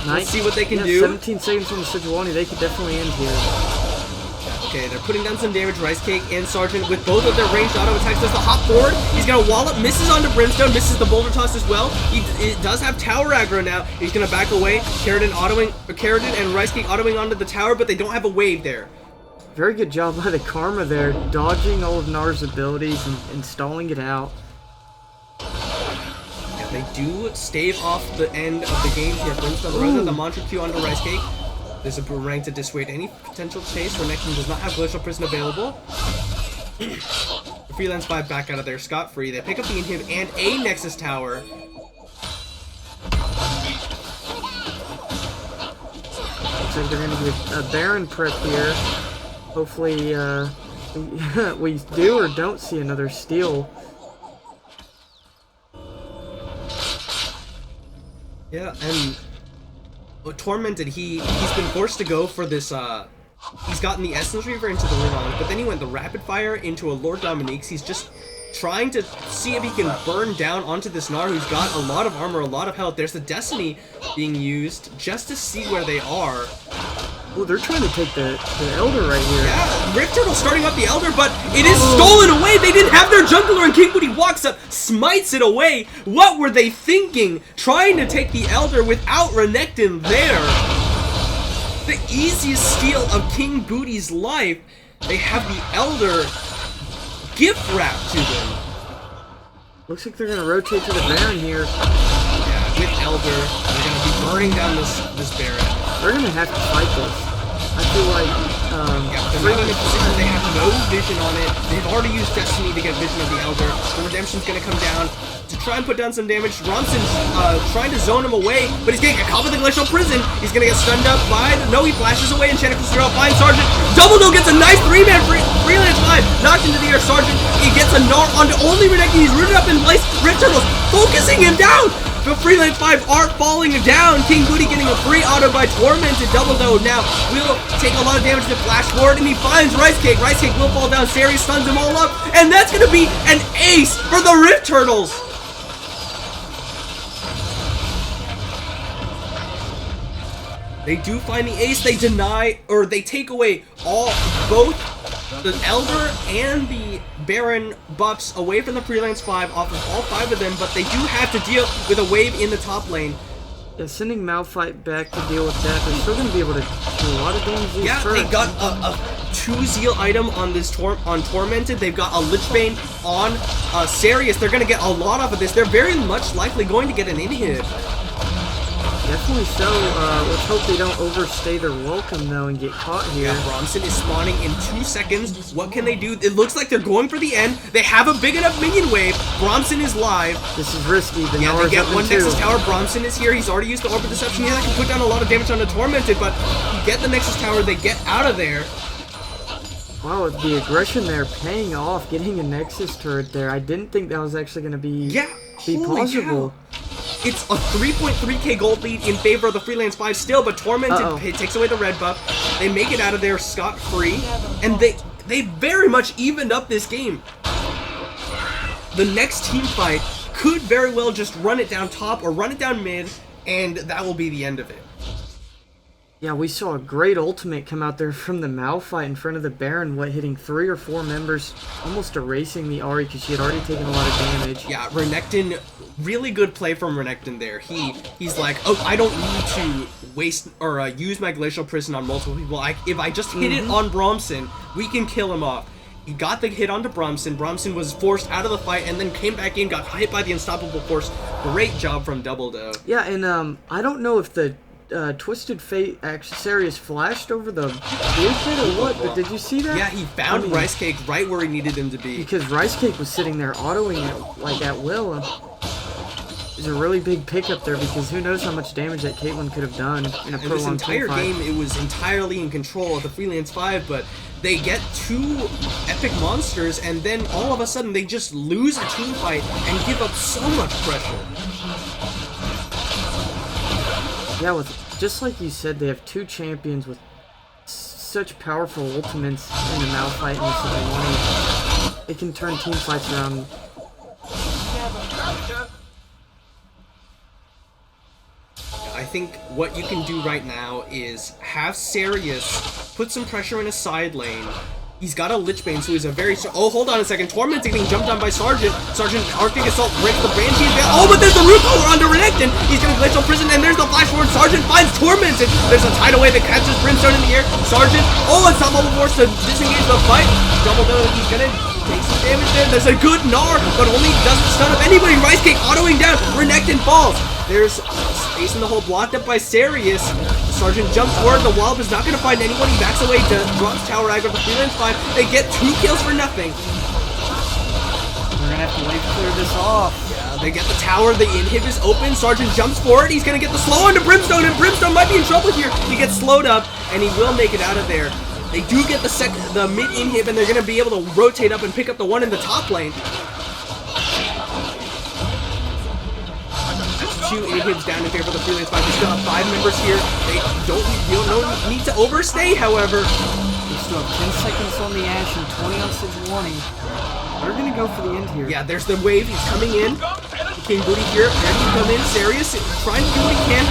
Speaker 2: Let's see what they can do.
Speaker 1: 17 seconds on the Sejuani, they could definitely end here.
Speaker 2: Okay, they're putting down some damage. Rice Cake and Sergeant with both of their ranged auto attacks. Does the hop forward. He's gonna wallop, misses onto Brimstone, misses the boulder toss as well. It does have tower aggro now. He's gonna back away. Keratin and Rice Cake autoing onto the tower, but they don't have a wave there.
Speaker 1: Very good job by the Karma there, dodging all of Gnar's abilities and stalling it out.
Speaker 2: Yeah, they do stave off the end of the game here. Brimstone throws out the Mantra Q onto Rice Cake. There's a boomerang to dissuade any potential chase. Renekton does not have Glacial Prison available. The Freelance 5 back out of there scot-free. They pick up the inhib and a Nexus Tower.
Speaker 1: Looks like they're going to get a Baron prep here. Hopefully we do or don't see another steal.
Speaker 2: Yeah, and Tormented, he's been forced to go for this, he's gotten the Essence Reaver into the Rinong, but then he went the Rapid Fire into a Lord Dominique's. He's just trying to see if he can burn down onto this Gnar who's got a lot of armor, a lot of health. There's the Destiny being used just to see where they are.
Speaker 1: Oh, they're trying to take the Elder right here.
Speaker 2: Yeah, Rift Turtle starting up the Elder, but it is stolen away. They didn't have their jungler, and King Booty walks up, smites it away. What were they thinking? Trying to take the Elder without Renekton there. The easiest steal of King Booty's life. They have the Elder gift wrapped to them.
Speaker 1: Looks like they're gonna rotate to the Baron here.
Speaker 2: Yeah, with Elder, they're gonna be burning down this Baron.
Speaker 1: They're gonna have to fight this. I feel like,
Speaker 2: yeah, they're not in a position, they have no vision on it. They've already used Destiny to get vision of the Elder. The Redemption's gonna come down to try and put down some damage. Bromson's trying to zone him away, but he's gonna get caught with the Glacial Prison. He's gonna get stunned up by no, he flashes away, and Chanticleer Zero finds Sergeant. Doubledo gets a nice 3-man freelance 5, knocked into the air. Sergeant, he gets a Gnar onto only Renekton. He's rooted up in place. Rift Turtles focusing him down. The Freelance 5 aren't falling down. King Booty getting a free auto by Tormented. Doubledo now will take a lot of damage to flash forward, and he finds Rice Cake. Rice Cake will fall down. Sari stuns them all up, and that's going to be an ace for the Rift Turtles. They do find the ace. They deny, or they take away both the Elder and the Baron buffs away from the Freelance 5 off of all 5 of them, but they do have to deal with a wave in the top lane.
Speaker 1: Yeah, sending Malphite back to deal with that, they're still going to be able to do a lot of damage.
Speaker 2: Yeah, they got a 2 Zeal item on this Tormented. They've got a Lichbane on Sarius. They're going to get a lot off of this. They're very much likely going to get an inhib.
Speaker 1: Definitely so. Let's hope they don't overstay their welcome, though, and get caught here.
Speaker 2: Yeah, Bromson is spawning in 2 seconds. What can they do? It looks like they're going for the end. They have a big enough minion wave. Bromson is live.
Speaker 1: This is risky. The
Speaker 2: yeah, they get one
Speaker 1: too.
Speaker 2: Nexus Tower. Bromson is here. He's already used the Orb of Deception. Yeah, that can put down a lot of damage on the Tormented, but you get the Nexus Tower. They get out of there.
Speaker 1: Wow, the aggression there paying off, getting a Nexus turret there. I didn't think that was actually going to be possible.
Speaker 2: Cow. It's a 3.3k gold lead in favor of the Freelance 5 still, but Tormented takes away the red buff. They make it out of there scot-free, and they very much evened up this game. The next team fight could very well just run it down top or run it down mid, and that will be the end of it.
Speaker 1: Yeah, we saw a great ultimate come out there from the Malphite in front of the Baron, hitting 3 or 4 members, almost erasing the Ahri because she had already taken a lot of damage.
Speaker 2: Yeah, Renekton, really good play from Renekton there. He's like, oh, I don't need to waste or use my Glacial Prison on multiple people. If I just hit it on Bromson, we can kill him off. He got the hit onto Bromson. Bromson was forced out of the fight and then came back in, got hit by the Unstoppable Force. Great job from Doubledo.
Speaker 1: Yeah, and I don't know if the Twisted Fate Sarius flashed over the blue pit or what, but did you see that?
Speaker 2: Yeah, he found Rice Cake right where he needed him to be.
Speaker 1: Because Rice Cake was sitting there autoing it like at will. It was a really big pickup there because who knows how much damage that Caitlyn could have done in a prolonged
Speaker 2: this entire game, it was entirely in control of the Freelance 5, but they get 2 epic monsters, and then all of a sudden they just lose a team fight and give up so much pressure.
Speaker 1: Yeah, just like you said, they have 2 champions with such powerful ultimates in the Malphite and the Supreme. It can turn team fights around.
Speaker 2: I think what you can do right now is have Sarius put some pressure in a side lane. He's got a Lichbane, so he's a very... Oh, hold on a second. Torment's getting jumped on by Sergeant. Sergeant Arctic Assault breaks the Banshee. Oh, but there's the Root Collar onto Renekton. He's going to Glacial Prison, and there's the Flash Forward. Sergeant finds Tormented. There's a tidal wave that catches Brimstone in the air. Sergeant, Unstoppable Force to disengage the fight. Doubledo, he's going to take some damage there. There's a good Gnar, but only doesn't stun up anybody. Rice Cake autoing down. Renekton falls. There's space in the hole blocked up by Sarius. Sergeant jumps forward. The Wallop is not going to find anyone. He backs away to Bronze Tower aggro the Freelance 5. They get 2 kills for nothing.
Speaker 1: We're going to have to wait to clear this off.
Speaker 2: Yeah, they get the tower. The inhib is open. Sergeant jumps forward. He's going to get the slow onto Brimstone, and Brimstone might be in trouble here. He gets slowed up, and he will make it out of there. They do get the mid inhib, and they're going to be able to rotate up and pick up the one in the top lane. 2 inhibs down in favor of the Freelance 5. We still have 5 members here. They don't need to overstay, however.
Speaker 1: They still have 10 seconds on the Ashe and 20 on Sejuani. They're going to go for the end here.
Speaker 2: Yeah, there's the wave. He's coming in. King Booty here, ready to come in. Serious, trying to do what he can.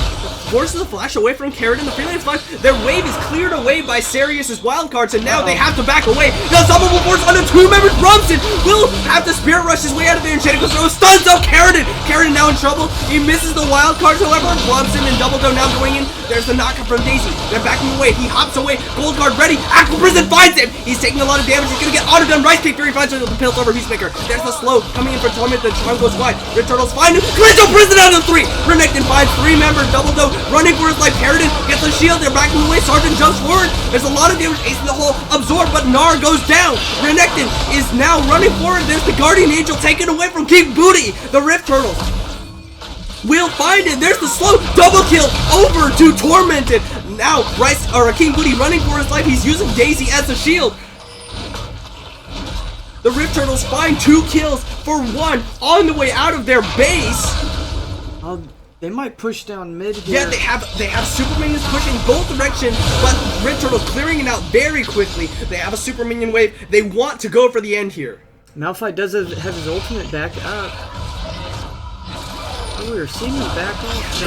Speaker 2: Forces the flash away from Carrot in the freelance fight. Their wave is cleared away by Serious' wildcards, and now they have to back away. The unstoppable force on the 2-member Bromson will have to spirit rush his way out of there, and Shadiko throws stuns out Carrot. Carrot now in trouble. He misses the wildcards, however. Bromson and Double Doe now going in. There's the knockup from Daisy. They're backing away. He hops away. Gold guard ready. Aqua Prison finds him. He's taking a lot of damage. He's gonna get auto done. Rice Cake Fury finds him with the pills over Peacemaker. There's the slow coming in for Torment. The charm goes wide. Red Turtles find him. Crystal Prison out of 3. Renekton finds 3-member Double Doe running for his life. Harridan gets the shield. They're backing away. Sergeant jumps forward. There's a lot of damage. Ace in the hole. Absorb, but Nar goes down. Renekton is now running forward. There's the Guardian Angel taken away from King Booty. The Rift Turtles will find it. There's the slow double kill over to Tormented. Now King Booty running for his life. He's using Daisy as a shield. The Rift Turtles find 2 kills for 1 on the way out of their base.
Speaker 1: They might push down mid here.
Speaker 2: Yeah, they have super minions pushing both directions, but Rift Turtles clearing it out very quickly. They have a super minion wave. They want to go for the end here.
Speaker 1: Malphite does have his ultimate back up. Oh, we were seeing him back off.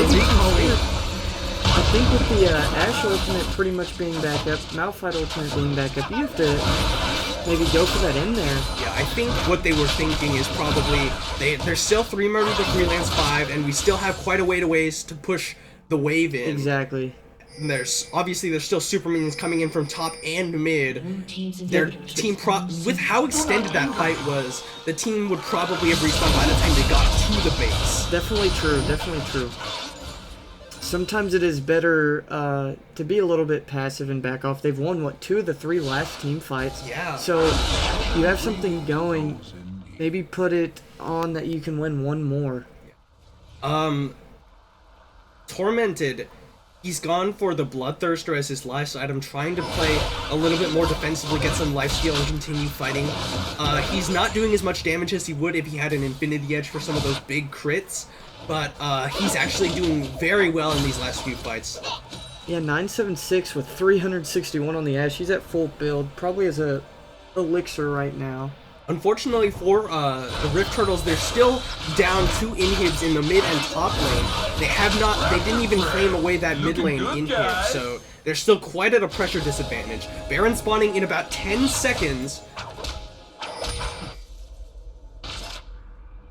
Speaker 1: I think with the Ashe ultimate pretty much being back up, Malphite ultimate being back up, you have to maybe go for that in there.
Speaker 2: Yeah, I think what they were thinking is probably there's still 3 members of Freelance 5, and we still have quite a ways to push the wave in.
Speaker 1: Exactly.
Speaker 2: And there's still super minions coming in from top and mid. Their team with how extended that fight was, the team would probably have respawned by the time they got to the base.
Speaker 1: Definitely true. Definitely true. Sometimes it is better to be a little bit passive and back off. They've won, what, 2 of the 3 last team fights?
Speaker 2: Yeah.
Speaker 1: So you have something going. Maybe put it on that you can win 1 more.
Speaker 2: Tormented, he's gone for the Bloodthirster as his last item, trying to play a little bit more defensively, get some lifesteal, and continue fighting. He's not doing as much damage as he would if he had an Infinity Edge for some of those big crits. But he's actually doing very well in these last few fights.
Speaker 1: Yeah, 976 with 361 on the Ashe. He's at full build. Probably as a elixir right now.
Speaker 2: Unfortunately for the Rift Turtles, they're still down 2 inhibs in the mid and top lane. They didn't even claim away that mid lane inhib, so they're still quite at a pressure disadvantage. Baron spawning in about 10 seconds.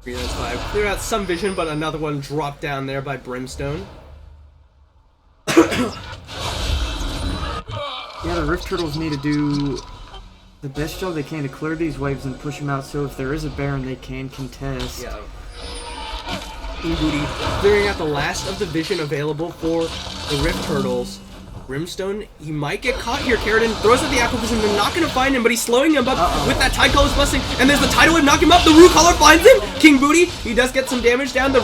Speaker 2: Freelance 5 clear out some vision, but another one dropped down there by Brimstone.
Speaker 1: Yeah, the Rift Turtles need to do the best job they can to clear these waves and push them out, so if there is a Baron, they can contest.
Speaker 2: Yeah. King Booty clearing out the last of the vision available for the Rift Turtles. Brimstone, he might get caught here. Carradine throws at the Aqua Prison. They're not going to find him, but he's slowing him up with that Tide Color's busting. And there's the Tidal Wave, knock him up. The Root Color finds him. King Booty, he does get some damage down. The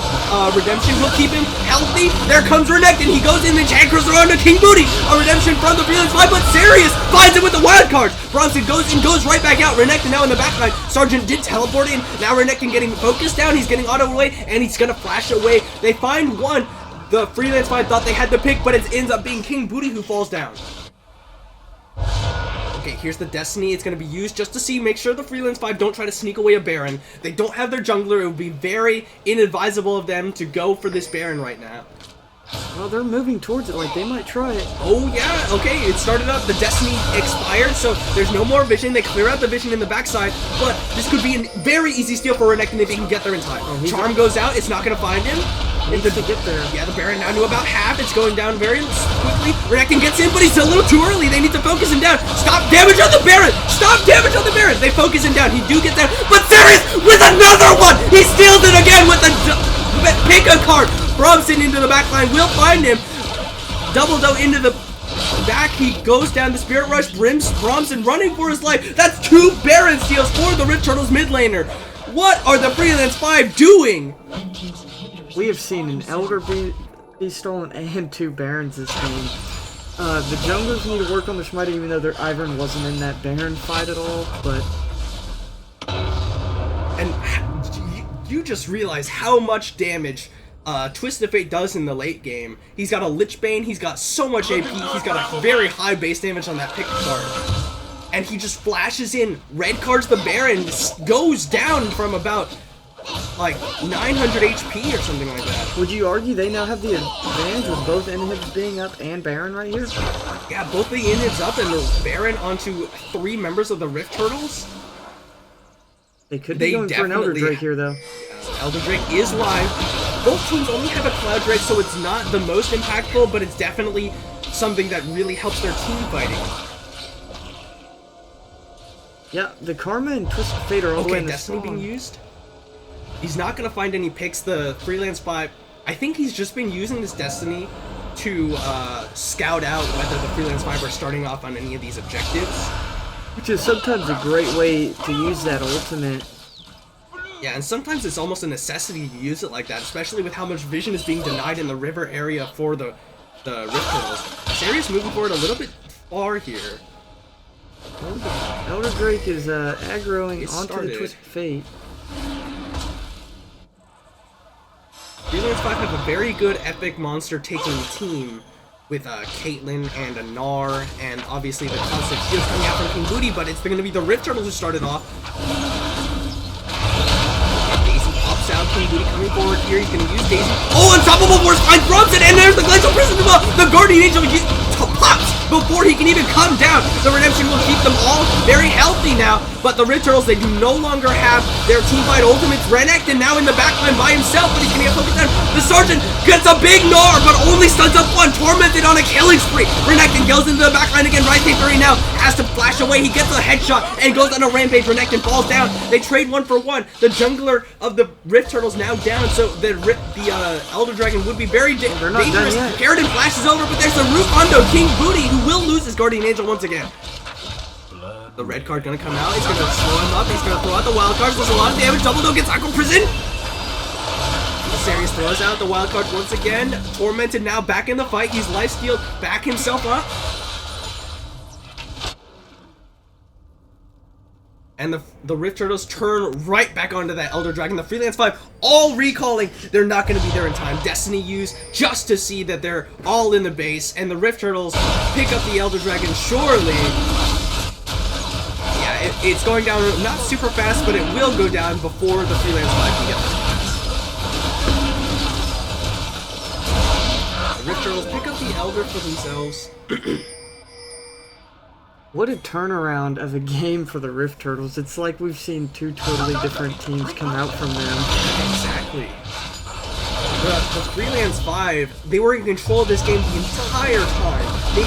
Speaker 2: Redemption will keep him healthy. There comes Renekton. He goes in, the Jankers around to King Booty. A Redemption from the Freelance 5, but Serious finds him with the wild card. Bronson goes in, goes right back out. Renekton now in the backline. Sergeant did teleport in. Now Renekton getting focused down. He's getting auto away, and he's going to flash away. They find one. The Freelance 5 thought they had the pick, but it ends up being King Booty who falls down. Okay, here's the Destiny. It's going to be used just to make sure the Freelance 5 don't try to sneak away a Baron. They don't have their jungler. It would be very inadvisable of them to go for this Baron right now.
Speaker 1: Well, they're moving towards it, like they might try it.
Speaker 2: Oh yeah, okay, it started up, the Destiny expired, so there's no more vision. They clear out the vision in the backside, but this could be a very easy steal for Renekton if he can get there in time. Oh, Charm goes out, it's not going to find him.
Speaker 1: Needs to get there.
Speaker 2: Yeah, the Baron now knew about half, it's going down very quickly. Renekton gets in, but he's a little too early. They need to focus him down. Stop damage on the Baron! Stop damage on the Baron! They focus him down, he do get down, but Serious with another one! He steals it again with the pick a card! Bromson into the backline, will find him. Double Doe into the back, he goes down the Spirit Rush. Bromson running for his life. That's 2 Baron steals for the Rift Turtles mid laner. What are the Freelance 5 doing?
Speaker 1: We have seen an Elder be stolen and 2 Barons this game. The junglers need to work on their smiting, even though their Ivern wasn't in that Baron fight at all, but...
Speaker 2: And you just realize how much damage Twisted Fate does in the late game. He's got a Lich Bane, he's got so much AP, he's got a very high base damage on that pick card. and he just flashes in, red cards the Baron, goes down from about like 900 HP or something like that.
Speaker 1: Would you argue they now have the advantage with both inhibs being up and Baron right here?
Speaker 2: Yeah, both the inhibs up and the Baron onto 3 members of the Rift Turtles.
Speaker 1: They could be going for an Elder Drake here, though.
Speaker 2: Elder Drake is live. Both teams only have a Cloud Drake, so it's not the most impactful, but it's definitely something that really helps their team fighting.
Speaker 1: Yeah, the Karma and Twisted Fate are all the way in the
Speaker 2: Destiny
Speaker 1: spawn.
Speaker 2: being used. He's not going to find any picks. The Freelance 5, I think he's just been using this Destiny to scout out whether the Freelance 5 are starting off on any of these objectives.
Speaker 1: Which is sometimes a great way to use that ultimate.
Speaker 2: Yeah, and sometimes it's almost a necessity to use it like that, especially with how much vision is being denied in the river area for the Rift Turtles. Sarius moving forward a little bit far here.
Speaker 1: Elder Drake is aggroing onto the Twisted Fate.
Speaker 2: Freelance 5 have a very good epic monster taking team with Caitlyn and a Gnar, and obviously the constant shields coming out from King Booty, but it's going to be the Rift Turtles who started off. Daisy pops out, King Booty coming forward here, he's going to use Daisy. Oh, Unstoppable Force Find throws it, and there's the Glacial Prison as well! The Guardian Angel pops before he can even come down. The Redemption will keep them all very healthy now, but the Rift Turtles, they do no longer have their teamfight ultimates. Renekton now in the backline by himself, but he's going to get focused down. The Sergeant gets a big Gnar, but only stuns up one. Tormented on a killing spree. Renekton goes into the backline again. Rising Fury now has to flash away. He gets a headshot and goes on a rampage. Renekton falls down. They trade 1 for 1. The jungler of the Rift Turtles now down, so the Elder Dragon would be very dangerous. Garridan flashes over, but there's a root onto King Booty, who will lose his Guardian Angel once again. The red card gonna come out. He's gonna slow him up. He's gonna throw out the wild cards. Does a lot of damage. Dumbledore gets Aqua Prison. Sarius throws out the wild card once again. Tormented now back in the fight. He's lifestealed back himself up. And the Rift Turtles turn right back onto that Elder Dragon. The Freelance 5 all recalling. They're not going to be there in time. Destiny used just to see that they're all in the base. And the Rift Turtles pick up the Elder Dragon surely. Yeah, it's going down not super fast, but it will go down before the Freelance 5 can get there. The Rift Turtles pick up the Elder for themselves.
Speaker 1: What a turnaround of a game for the Rift Turtles. It's like we've seen 2 totally different teams come out from them.
Speaker 2: Exactly. The Freelance 5, they were in control of this game the entire time. They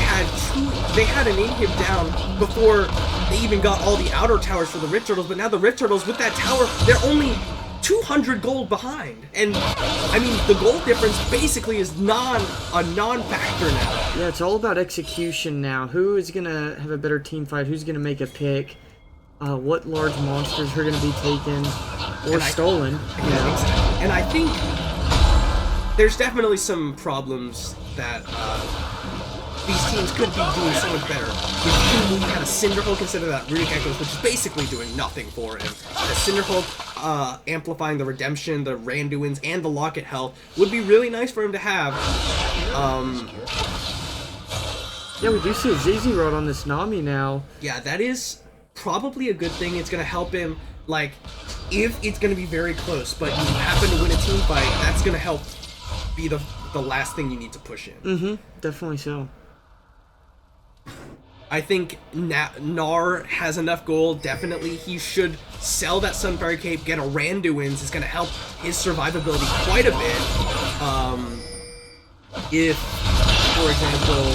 Speaker 2: had an inhib down before they even got all the outer towers for the Rift Turtles, but now the Rift Turtles, with that tower, they're only 200 gold behind. And, I mean, the gold difference basically is a non-factor now.
Speaker 1: Yeah, it's all about execution now. Who is going to have a better team fight? Who's going to make a pick? What large monsters are going to be taken or stolen?
Speaker 2: Exactly. And I think there's definitely some problems that these teams could be doing so much better. If King had a Cinderhulk instead of that Runic Echoes, which is basically doing nothing for him. The Cinderhulk amplifying the Redemption, the Randuins, and the Locket Health would be really nice for him to have.
Speaker 1: Yeah, we do see a ZZ Rod on this Nami now.
Speaker 2: Yeah, that is probably a good thing. It's going to help him, like, if it's going to be very close, but you happen to win a team fight, that's going to help be the last thing you need to push in.
Speaker 1: Mm-hmm, definitely so.
Speaker 2: I think Gnar has enough gold. Definitely, he should sell that Sunfire Cape, get a Randuins. It's going to help his survivability quite a bit. If, for example,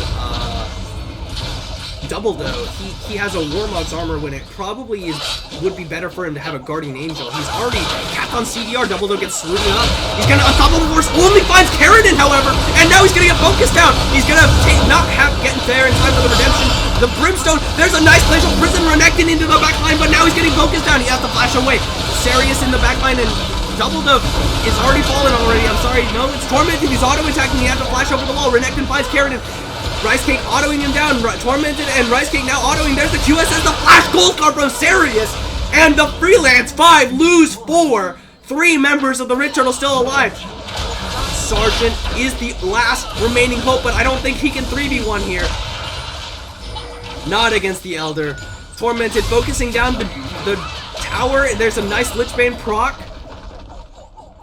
Speaker 2: Dumbledore, he has a Warmog's armor when it probably would be better for him to have a Guardian Angel. He's already capped on CDR. Dumbledore gets slewed up. He's gonna Unstoppable Force, only finds Carradine, however, and now he's gonna get focused down. He's gonna not get there in time for the Redemption. The Brimstone, there's a nice Glacial Prison Renekton into the backline, but now he's getting focused down. He has to flash away. Sarius in the backline, and Dumbledore is already fallen already. I'm sorry, no, it's Tormented. He's auto-attacking. He has to flash over the wall. Renekton finds Carradine. Rice Cake autoing him down, Tormented, and Rice Cake now autoing. There's the QSS, the Flash Gold Card from Sarius, and the Freelance 5 lose 4. 3 members of the Rift Turtle still alive. Sergeant is the last remaining hope, but I don't think he can 3v1 here. Not against the Elder. Tormented focusing down the tower. There's a nice Lichbane proc.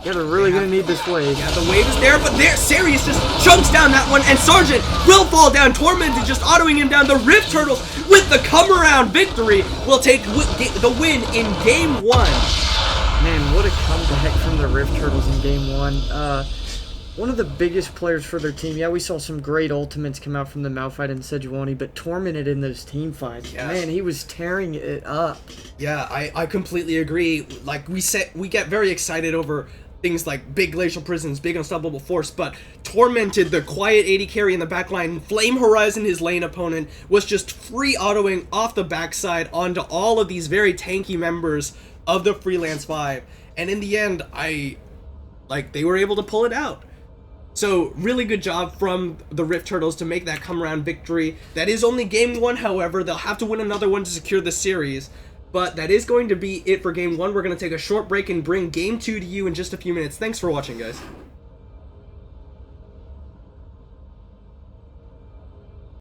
Speaker 1: Yeah, they're really gonna need this wave.
Speaker 2: Yeah, the wave is there, but there, Sirius just chunks down that one, and Sergeant will fall down. Tormented just autoing him down. The Rift Turtles with the come-around victory will take the win in Game 1.
Speaker 1: Man, what a comeback from the Rift Turtles in Game 1. One of the biggest players for their team. Yeah, we saw some great ultimates come out from the Malphite and Sejuani, but Tormented in those team fights.
Speaker 2: Yes.
Speaker 1: Man, he was tearing it up.
Speaker 2: Yeah, I completely agree. Like we said, we get very excited over things like big Glacial Prisons, big Unstoppable Force, but Tormented, the quiet 80 carry in the backline, Flame Horizon, his lane opponent, was just free autoing off the backside onto all of these very tanky members of the Freelance 5. And in the end, they were able to pull it out. So, really good job from the Rift Turtles to make that come-around victory. That is only Game 1, however. They'll have to win another one to secure the series. But that is going to be it for Game 1. We're going to take a short break and bring Game 2 to you in just a few minutes. Thanks for watching, guys.